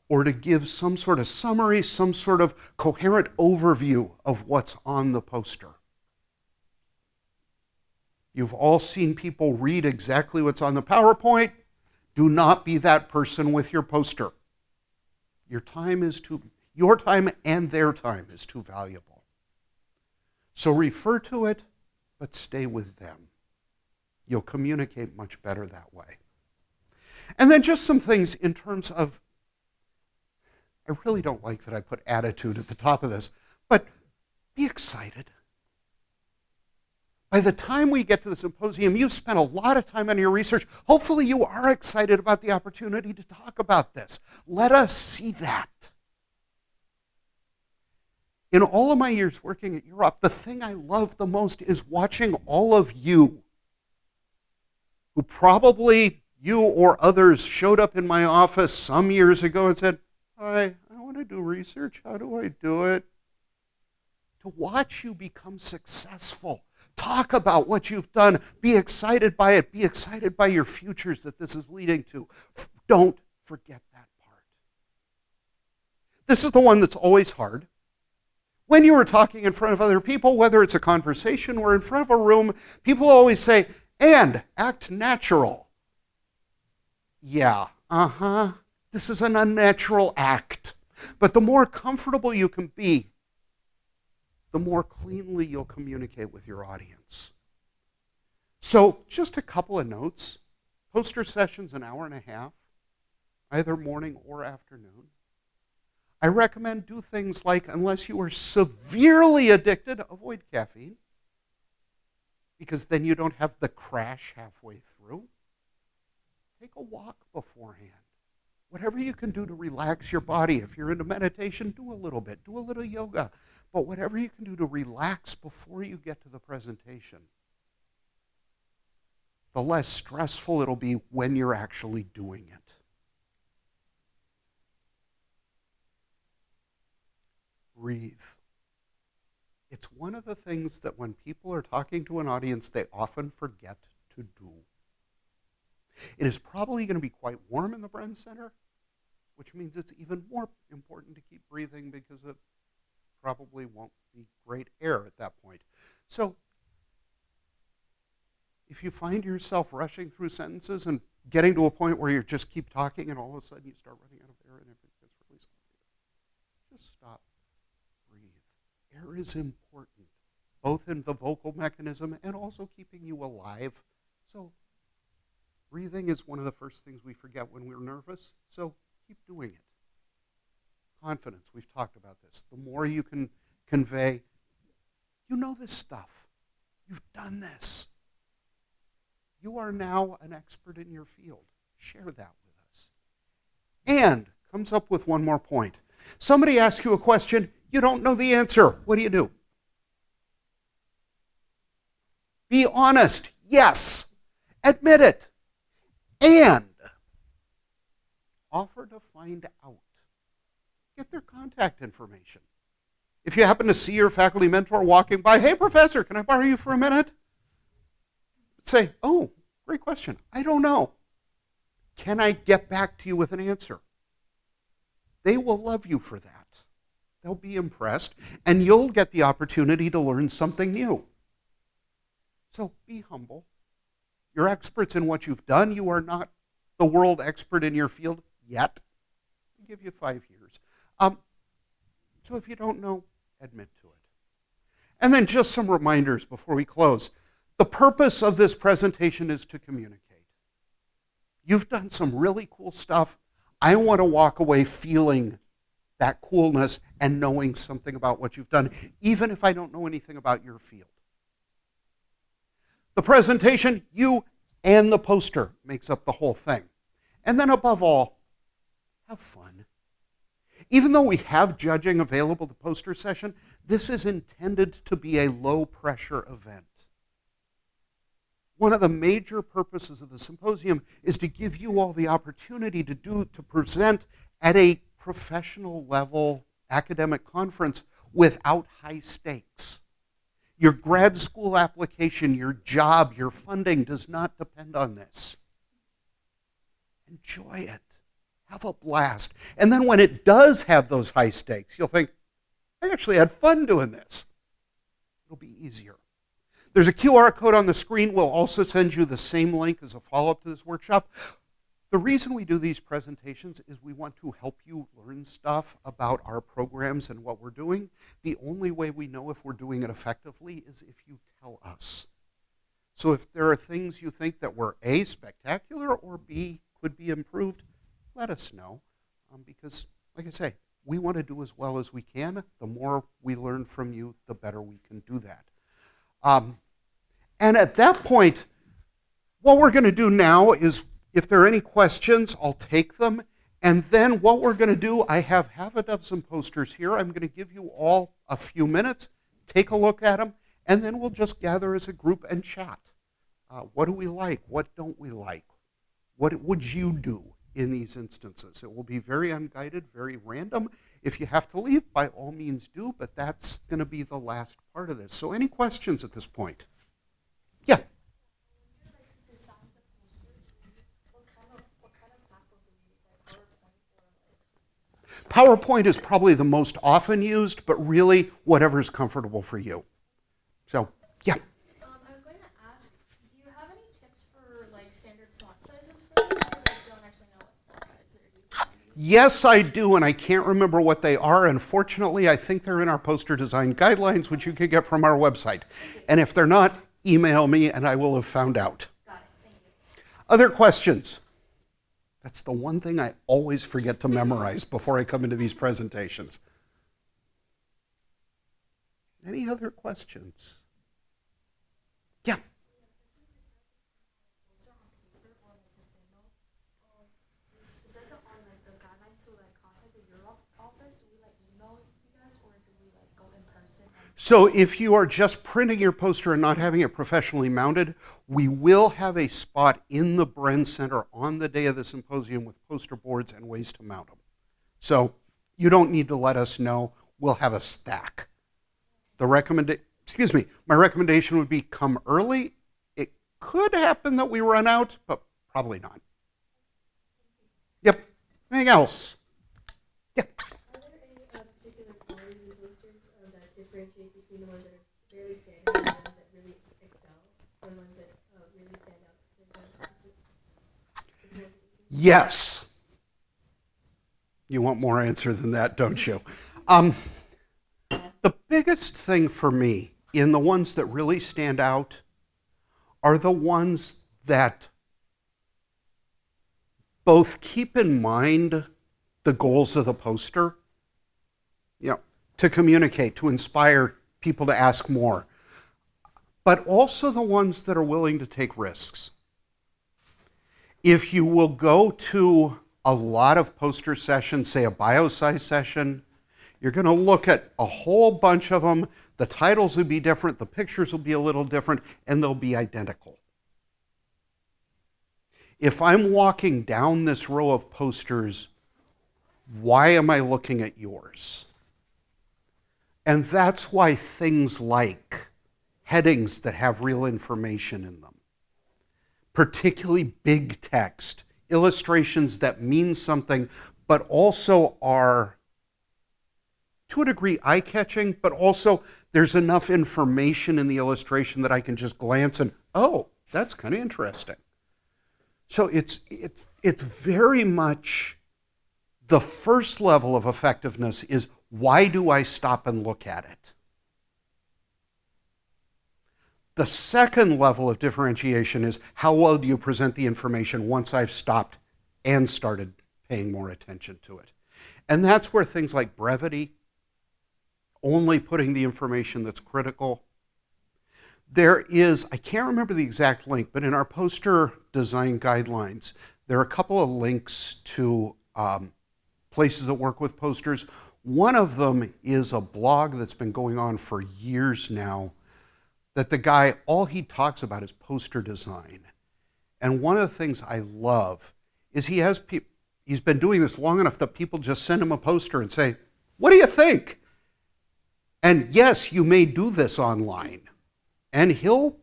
or to give some sort of summary, some sort of coherent overview of what's on the poster. You've all seen people read exactly what's on the PowerPoint. Do not be that person with your poster. Your time and their time is too valuable. So refer to it, but stay with them. You'll communicate much better that way. And then just some things in terms of, I really don't like that I put attitude at the top of this, but be excited. By the time we get to the symposium, you've spent a lot of time on your research. Hopefully you are excited about the opportunity to talk about this. Let us see that. In all of my years working at UROP, the thing I love the most is watching all of you who probably you or others showed up in my office some years ago and said, "Hi, I want to do research. How do I do it?" To watch you become successful, talk about what you've done, be excited by it, be excited by your futures that this is leading to. Don't forget that part. This is the one that's always hard. When you are talking in front of other people, whether it's a conversation or in front of a room, people always say, "And act natural." Yeah, this is an unnatural act. But the more comfortable you can be, the more cleanly you'll communicate with your audience. So just a couple of notes. Poster sessions, an hour and a half, either morning or afternoon. I recommend do things like, unless you are severely addicted, avoid caffeine, because then you don't have the crash halfway through. Take a walk beforehand. Whatever you can do to relax your body. If you're into meditation, do a little bit. Do a little yoga. But whatever you can do to relax before you get to the presentation, the less stressful it'll be when you're actually doing it. Breathe. It's one of the things that when people are talking to an audience, they often forget to do. It is probably going to be quite warm in the Bren Center, which means it's even more important to keep breathing because it probably won't be great air at that point. So if you find yourself rushing through sentences and getting to a point where you just keep talking and all of a sudden you start running out of air and everything gets really slow, just stop, breathe. Air is important, both in the vocal mechanism and also keeping you alive. So breathing is one of the first things we forget when we're nervous, so keep doing it. Confidence, we've talked about this. The more you can convey, you know this stuff. You've done this. You are now an expert in your field. Share that with us. And comes up with one more point. Somebody asks you a question, you don't know the answer. What do? Be honest. Yes. Admit it. And offer to find out. Get their contact information. If you happen to see your faculty mentor walking by, "Hey, professor, can I borrow you for a minute?" Say, "Oh, great question. I don't know. Can I get back to you with an answer?" They will love you for that. They'll be impressed, and you'll get the opportunity to learn something new. So be humble. You're experts in what you've done. You are not the world expert in your field yet. I'll give you 5 years. So if you don't know, admit to it. And then just some reminders before we close. The purpose of this presentation is to communicate. You've done some really cool stuff. I want to walk away feeling that coolness and knowing something about what you've done, even if I don't know anything about your field. The presentation, you and the poster makes up the whole thing. And then above all, have fun. Even though we have judging available at the poster session, this is intended to be a low-pressure event. One of the major purposes of the symposium is to give you all the opportunity to present at a professional level academic conference without high stakes. Your grad school application, your job, your funding does not depend on this. Enjoy it. Have a blast. And then when it does have those high stakes, you'll think, I actually had fun doing this. It'll be easier. There's a QR code on the screen. We'll also send you the same link as a follow-up to this workshop. The reason we do these presentations is we want to help you learn stuff about our programs and what we're doing. The only way we know if we're doing it effectively is if you tell us. So if there are things you think that were A, spectacular, or B, could be improved, let us know. Because, like I say, we want to do as well as we can. The more we learn from you, the better we can do that. And at that point, what we're going to do now is, if there are any questions, I'll take them. And then what we're going to do, I have half a dozen posters here. I'm going to give you all a few minutes, take a look at them, and then we'll just gather as a group and chat. What do we like? What don't we like? What would you do in these instances? It will be very unguided, very random. If you have to leave, by all means do, but that's going to be the last part of this. So any questions at this point? Yeah. PowerPoint is probably the most often used, but really whatever's comfortable for you. So, yeah. I was going to ask, do you have any tips for like standard font sizes for them? Because I don't actually know what font size they're using. Yes, I do, and I can't remember what they are. Unfortunately, I think they're in our poster design guidelines, which you can get from our website. And if they're not, email me and I will have found out. Got it, thank you. Other questions? That's the one thing I always forget to memorize before I come into these presentations. Any other questions? Yeah. It says it on like the guidelines to like contact the UROP office. Do we like email you guys or do we like go in person? So if you are just printing your poster and not having it professionally mounted, we will have a spot in the Bren Center on the day of the symposium with poster boards and ways to mount them. So you don't need to let us know. We'll have a stack. My recommendation would be come early. It could happen that we run out, but probably not. Yep. Anything else? Yeah. Are there any particular qualities in posters that differentiate between the ones that are fairly standard and the ones that really excel, or the ones that really stand out? Yes. You want more answer than that, don't you? The biggest thing for me in the ones that really stand out are the ones that both keep in mind the goals of the poster, to communicate, to inspire people to ask more, but also the ones that are willing to take risks. If you will go to a lot of poster sessions, say a biosci session, you're going to look at a whole bunch of them. The titles will be different, the pictures will be a little different, and they'll be identical. If I'm walking down this row of posters, why am I looking at yours? And that's why things like headings that have real information in them, particularly big text, illustrations that mean something, but also are, to a degree, eye-catching, but also there's enough information in the illustration that I can just glance and, oh, that's kind of interesting. So it's very much the first level of effectiveness is, why do I stop and look at it? The second level of differentiation is, how well do you present the information once I've stopped and started paying more attention to it? And that's where things like brevity, only putting the information that's critical. There is, I can't remember the exact link, but in our poster design guidelines, there are a couple of links to places that work with posters. One of them is a blog that's been going on for years now, that the guy, all he talks about is poster design. And one of the things I love is he's been doing this long enough that people just send him a poster and say, what do you think? And yes, you may do this online. And he'll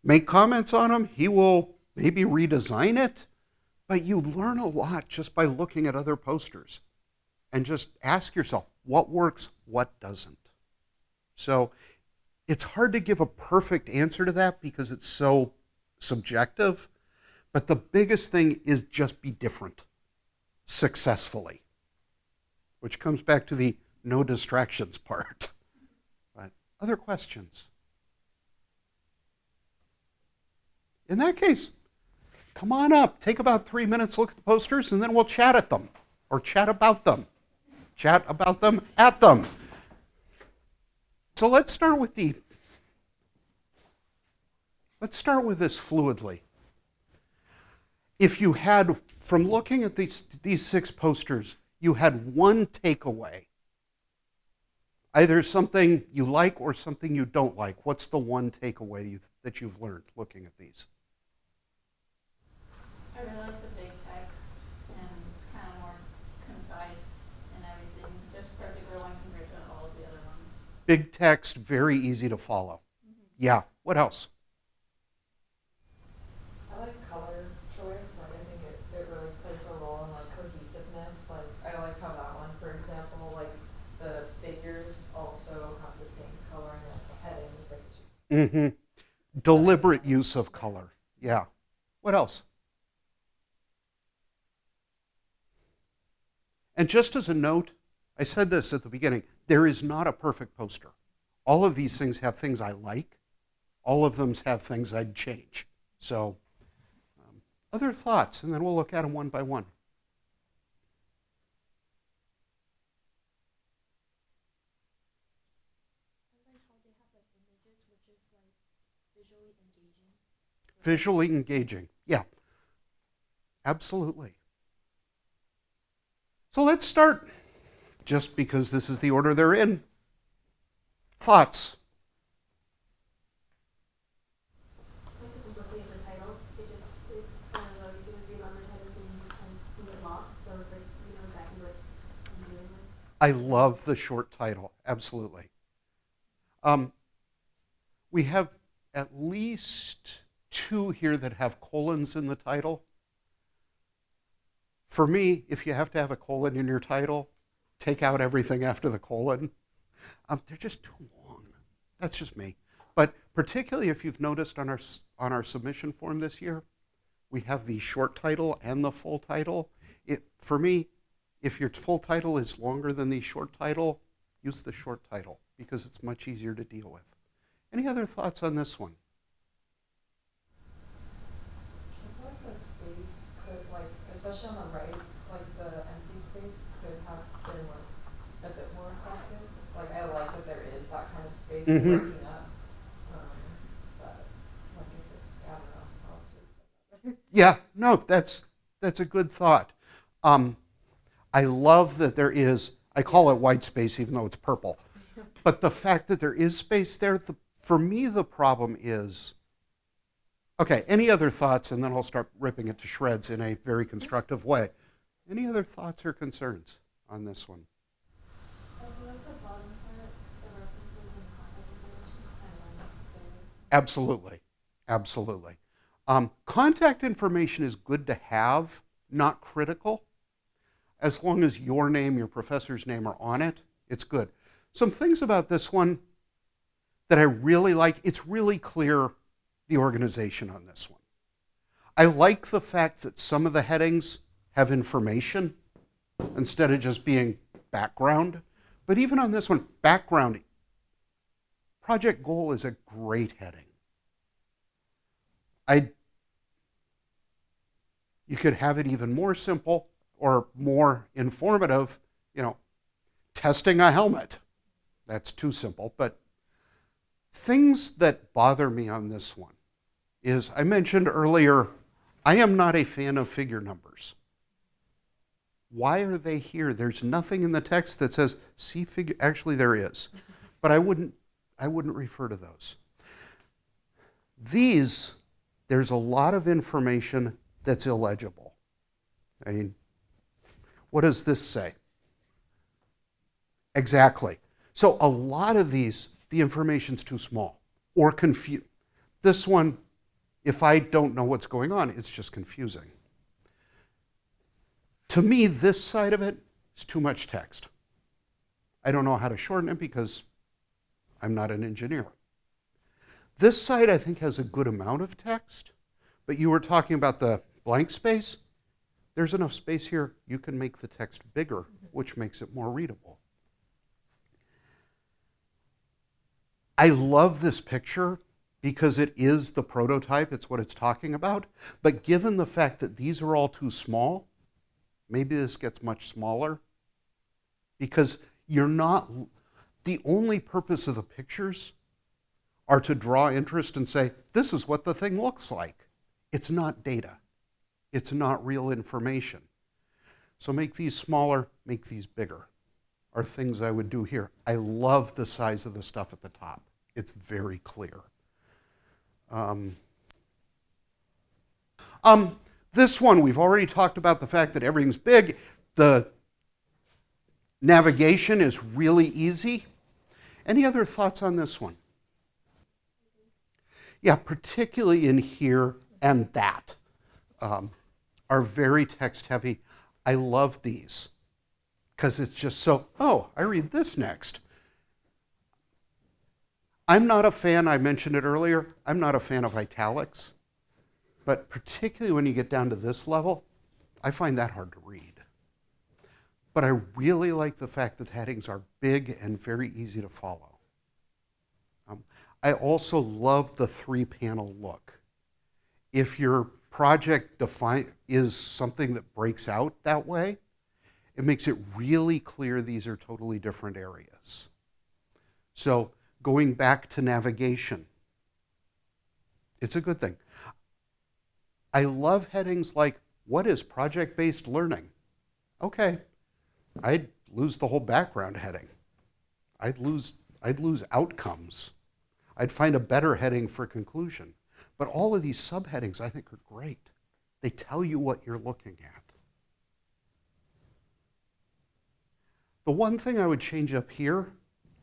make comments on them. He will maybe redesign it. But you learn a lot just by looking at other posters. And just ask yourself, what works, what doesn't? So it's hard to give a perfect answer to that because it's so subjective. But the biggest thing is just be different successfully, which comes back to the no distractions part. But other questions? In that case, come on up. Take about 3 minutes, look at the posters, and then we'll chat at them or chat about them. Chat about them at them. So let's start with this fluidly. If you had, from looking at these 6 posters, you had one takeaway, either something you like or something you don't like, what's the one takeaway that you've learned looking at these? I really like the big text, and it's kind of more concise and everything. This particular one compared to all of the other ones. Big text, very easy to follow. Yeah, what else? I like color choice. Like I think it really plays a role in like cohesiveness. Like I like how that one, for example, like the figures also have the same coloring as the headings. Like it's just Mm-hmm. Deliberate use of color. Yeah. What else? And just as a note, I said this at the beginning, there is not a perfect poster. All of these things have things I like. All of them have things I'd change. So, other thoughts, and then we'll look at them one by one. I like how they have like images, which is like visually engaging. Visually engaging. Yeah, absolutely. So let's start, just because this is the order they're in. Thoughts? I like the simplicity of the title. It's kind of like you can read longer titles and you just kind of get lost. So it's like you know exactly what you're doing with. I love the short title, absolutely. We have at least 2 here that have colons in the title. For me, if you have to have a colon in your title, take out everything after the colon. They're just too long. That's just me. But particularly if you've noticed on our submission form this year, we have the short title and the full title. For me, if your full title is longer than the short title, use the short title because it's much easier to deal with. Any other thoughts on this one? I feel like the space could like especially on the right, like the empty space could have been like a bit more effective. Like I like that there is that kind of space breaking up. But like if it, I don't know how else to explain that. Yeah, no, that's a good thought. I love that there is, I call it white space even though it's purple, but the fact that there is space there, for me the problem is, okay, any other thoughts, and then I'll start ripping it to shreds in a very constructive way. Any other thoughts or concerns on this one? I like the bottom part, the references and contact information is kind of unnecessary. Absolutely, absolutely. Contact information is good to have, not critical. As long as your name, your professor's name are on it, it's good. Some things about this one that I really like, it's really clear the organization on this one. I like the fact that some of the headings have information instead of just being background. But even on this one, background, project goal is a great heading. You could have it even more simple or more informative, testing a helmet. That's too simple, but things that bother me on this one is, I mentioned earlier, I am not a fan of figure numbers. Why are they here? There's nothing in the text that says, see figure, actually there is, but I wouldn't refer to those. These, there's a lot of information that's illegible. I mean, what does this say? Exactly. So a lot of these, the information's too small or confused. This one, if I don't know what's going on, it's just confusing. To me, this side of it is too much text. I don't know how to shorten it because I'm not an engineer. This side, I think, has a good amount of text, but you were talking about the blank space. There's enough space here, you can make the text bigger, which makes it more readable. I love this picture because it is the prototype, it's what it's talking about, but given the fact that these are all too small, maybe this gets much smaller because the only purpose of the pictures are to draw interest and say, this is what the thing looks like. It's not data. It's not real information. So make these smaller, make these bigger, are things I would do here. I love the size of the stuff at the top. It's very clear. This one, we've already talked about the fact that everything's big. The navigation is really easy. Any other thoughts on this one? Yeah, particularly in here and that are very text heavy. I love these because it's just so, oh, I read this next. I'm not a fan, I mentioned it earlier, I'm not a fan of italics, but particularly when you get down to this level, I find that hard to read. But I really like the fact that headings are big and very easy to follow. I also love the 3-panel look. If your project is something that breaks out that way, it makes it really clear these are totally different areas. So going back to navigation, it's a good thing. I love headings like, what is project-based learning? Okay, I'd lose the whole background heading. I'd lose outcomes. I'd find a better heading for conclusion. But all of these subheadings I think are great. They tell you what you're looking at. The one thing I would change up here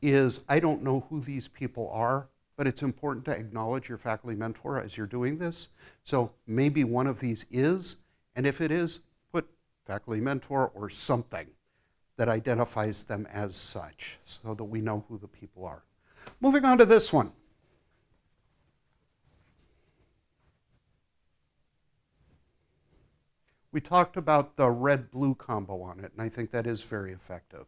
is I don't know who these people are, but it's important to acknowledge your faculty mentor as you're doing this. So maybe one of these is, and if it is, put faculty mentor or something that identifies them as such so that we know who the people are. Moving on to this one. We talked about the red-blue combo on it, and I think that is very effective.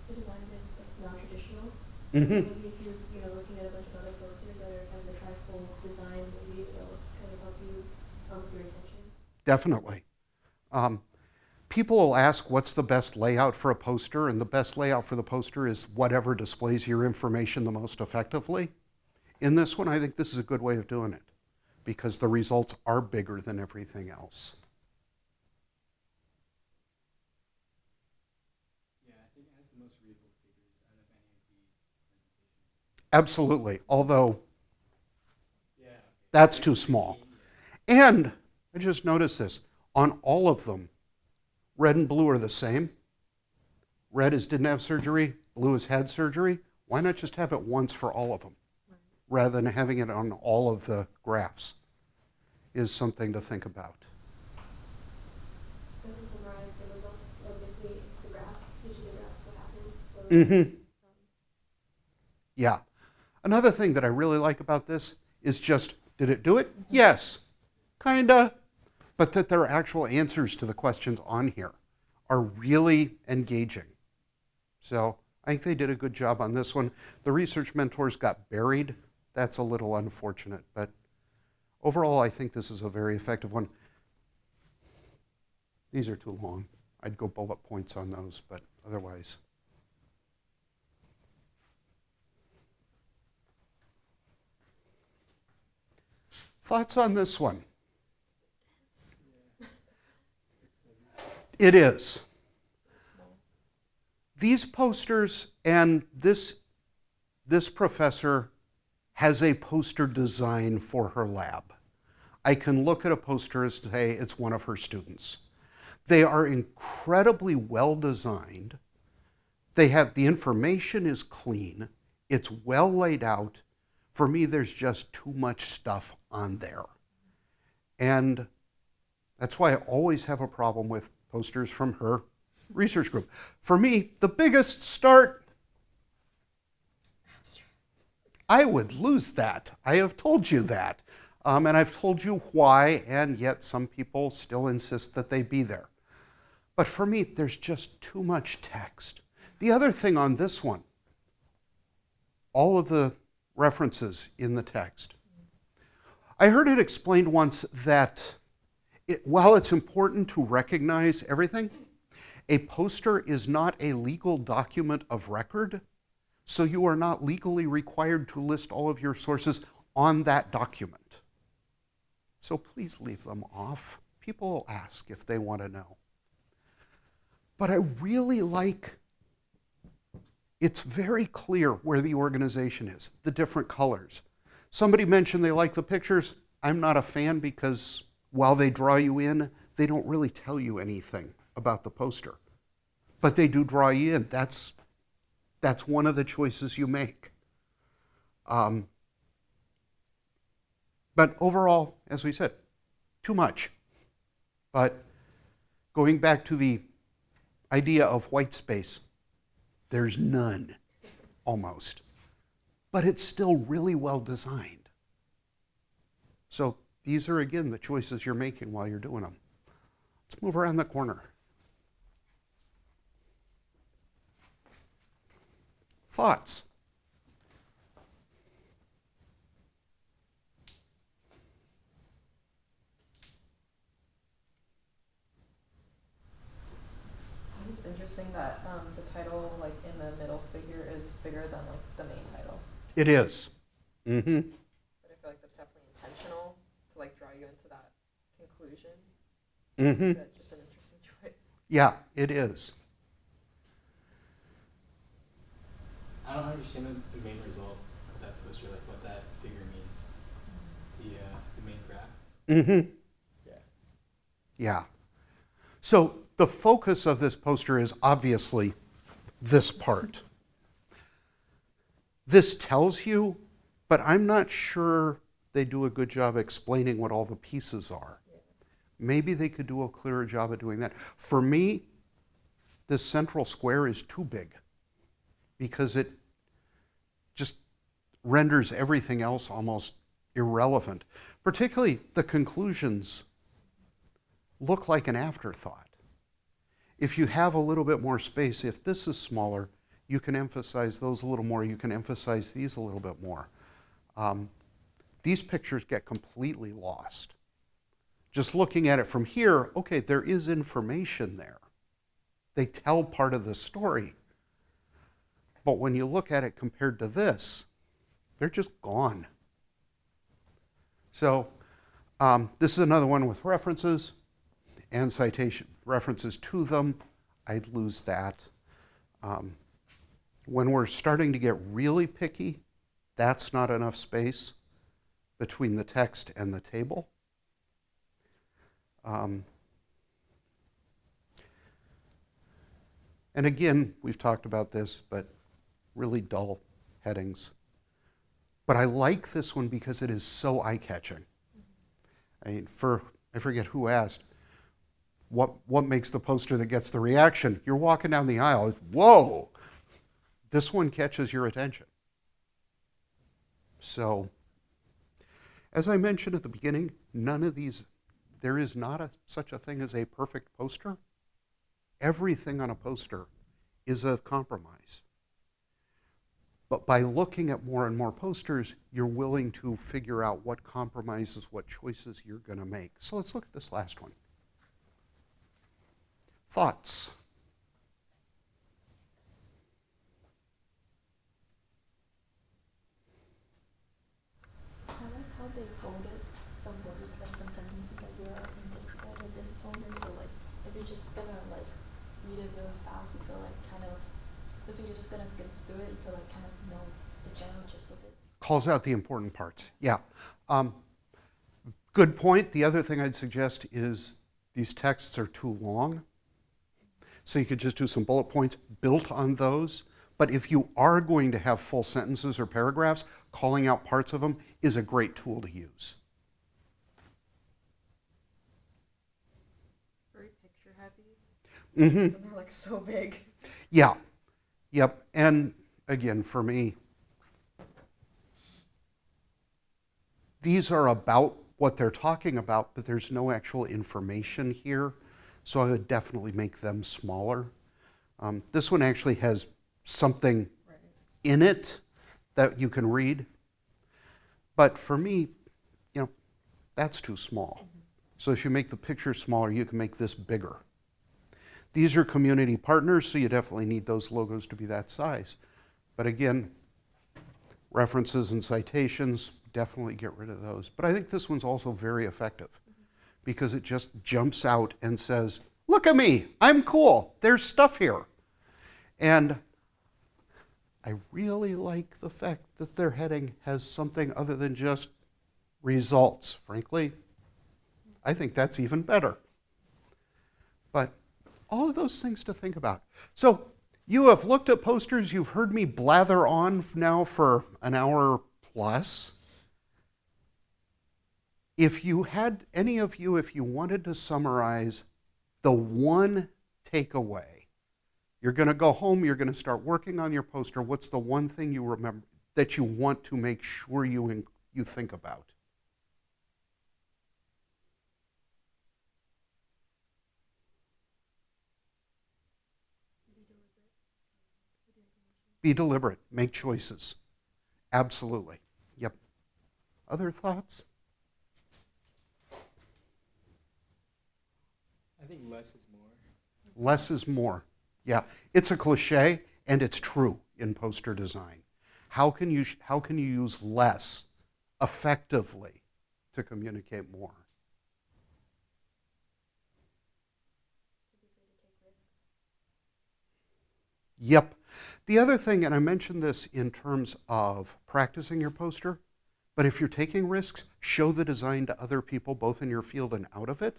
The design is like non-traditional. Mm-hmm. So maybe if you're looking at a bunch of other posters that are kind of the trifold design, maybe it'll kind of help you with your intention. Definitely. People will ask what's the best layout for a poster, and the best layout for the poster is whatever displays your information the most effectively. In this one, I think this is a good way of doing it because the results are bigger than everything else. Yeah, I think it has the most readable figures out of any of the presentations. Absolutely, although Yeah. Okay. that's too small. And I just noticed this, on all of them, red and blue are the same. Red is didn't have surgery, blue has had surgery. Why not just have it once for all of them, rather than having it on all of the graphs? Is something to think about. But to summarize the results, obviously the graphs, each of the graphs what happened. So Yeah. Another thing that I really like about this is just, did it do it? Yes. Kinda. But that there are actual answers to the questions on here are really engaging. So I think they did a good job on this one. The research mentors got buried. That's a little unfortunate, but overall I think this is a very effective one. These are too long. I'd go bullet points on those, but otherwise. Thoughts on this one? It is. These posters, and this professor has a poster design for her lab. I can look at a poster and say it's one of her students. They are incredibly well designed. The information is clean. It's well laid out. For me, there's just too much stuff on there. And that's why I always have a problem with posters from her research group. For me, the biggest start, I would lose that. I have told you that. And I've told you why, and yet some people still insist that they be there. But for me, there's just too much text. The other thing on this one, all of the references in the text. I heard it explained once that while it's important to recognize everything, a poster is not a legal document of record, so you are not legally required to list all of your sources on that document. So please leave them off. People will ask if they want to know. But I really like, it's very clear where the organization is, the different colors. Somebody mentioned they like the pictures. I'm not a fan because while they draw you in, they don't really tell you anything about the poster. But they do draw you in. That's one of the choices you make. But overall, as we said, too much. But going back to the idea of white space, there's none, almost. But it's still really well designed. So these are, again, the choices you're making while you're doing them. Let's move around the corner. Thoughts? I think it's interesting that the title, like in the middle figure, is bigger than like the main title. It is. Mm-hmm. But I feel like that's definitely intentional to like draw you into that conclusion. Mm-hmm. That's just an interesting choice. Yeah, it is. I don't understand the main result of that poster, like what that figure means. The main graph. Mm-hmm. Yeah. Yeah. So the focus of this poster is obviously this part. This tells you, but I'm not sure they do a good job explaining what all the pieces are. Maybe they could do a clearer job of doing that. For me, this central square is too big because it just renders everything else almost irrelevant. Particularly the conclusions look like an afterthought. If you have a little bit more space, if this is smaller, you can emphasize those a little more. You can emphasize these a little bit more. These pictures get completely lost. Just looking at it from here, okay, there is information there. They tell part of the story. But when you look at it compared to this, they're just gone. So this is another one with references and citation. References to them, I'd lose that. When we're starting to get really picky, that's not enough space between the text and the table. And again, we've talked about this, but really dull headings. But I like this one because it is so eye-catching. I mean, I forget who asked, what makes the poster that gets the reaction? You're walking down the aisle, whoa! This one catches your attention. So, as I mentioned at the beginning, none of these, there is not such a thing as a perfect poster. Everything on a poster is a compromise. But by looking at more and more posters, you're willing to figure out what compromises, what choices you're going to make. So let's look at this last one. Thoughts? I like how they bolded some words, like some sentences that you're intestinal or business owner. So like, if you're just gonna like read it really fast, you could like kind of, if you're just gonna skip through it, you could like kind of know the general gist of it. Calls out the important parts. Yeah. Good point. The other thing I'd suggest is these texts are too long. So you could just do some bullet points built on those. But if you are going to have full sentences or paragraphs, calling out parts of them is a great tool to use. Very picture heavy. Mm-hmm. And they're like so big. Yeah. Yep. And again, for me, these are about what they're talking about, but there's no actual information here. So I would definitely make them smaller. This one actually has something in it that you can read. But for me, that's too small. Mm-hmm. So if you make the picture smaller, you can make this bigger. These are community partners, so you definitely need those logos to be that size. But again, references and citations, definitely get rid of those. But I think this one's also very effective because it just jumps out and says, look at me, I'm cool, there's stuff here. And I really like the fact that their heading has something other than just results. Frankly, I think that's even better. But all of those things to think about. So you have looked at posters, you've heard me blather on now for an hour plus. If you had, any of you, if you wanted to summarize the one takeaway, you're going to go home, you're going to start working on your poster, what's the one thing you remember that you want to make sure you think about? Be deliberate. Make choices. Absolutely. Yep. Other thoughts? I think less is more. Less is more. Yeah. It's a cliche, and it's true in poster design. How can you use less effectively to communicate more? Yep. The other thing, and I mentioned this in terms of practicing your poster, but if you're taking risks, show the design to other people, both in your field and out of it.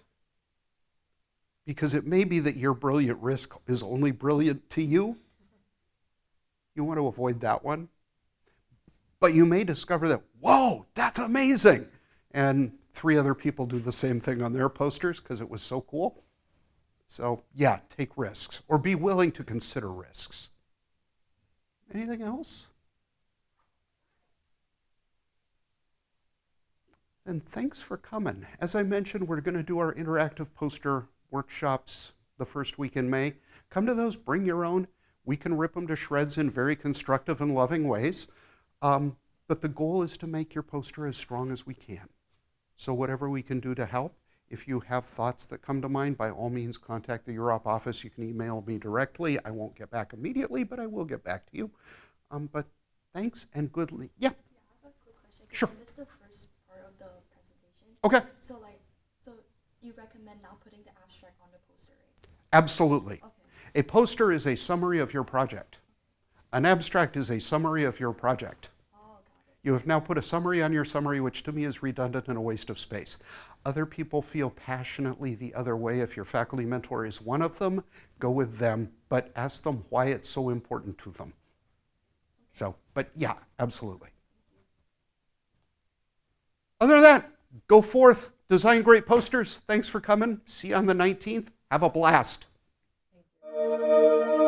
Because it may be that your brilliant risk is only brilliant to you. You want to avoid that one. But you may discover that, whoa, that's amazing. And 3 other people do the same thing on their posters because it was so cool. So yeah, take risks or be willing to consider risks. Anything else? And thanks for coming. As I mentioned, we're going to do our interactive poster workshops the first week in May. Come to those, bring your own. We can rip them to shreds in very constructive and loving ways. But the goal is to make your poster as strong as we can. So whatever we can do to help. If you have thoughts that come to mind, by all means, contact the UROP office. You can email me directly. I won't get back immediately, but I will get back to you. But thanks and good. Yeah. Yeah, I have a quick question. Sure. I missed the first part of the presentation. Okay. So you recommend not putting the abstract on the poster, right? Absolutely. Okay. A poster is a summary of your project. An abstract is a summary of your project. Oh, got it. You have now put a summary on your summary, which to me is redundant and a waste of space. Other people feel passionately the other way. If your faculty mentor is one of them, go with them, but ask them why it's so important to them. So, but yeah, absolutely. Other than that, go forth, design great posters. Thanks for coming. See you on the 19th. Have a blast. Thank you.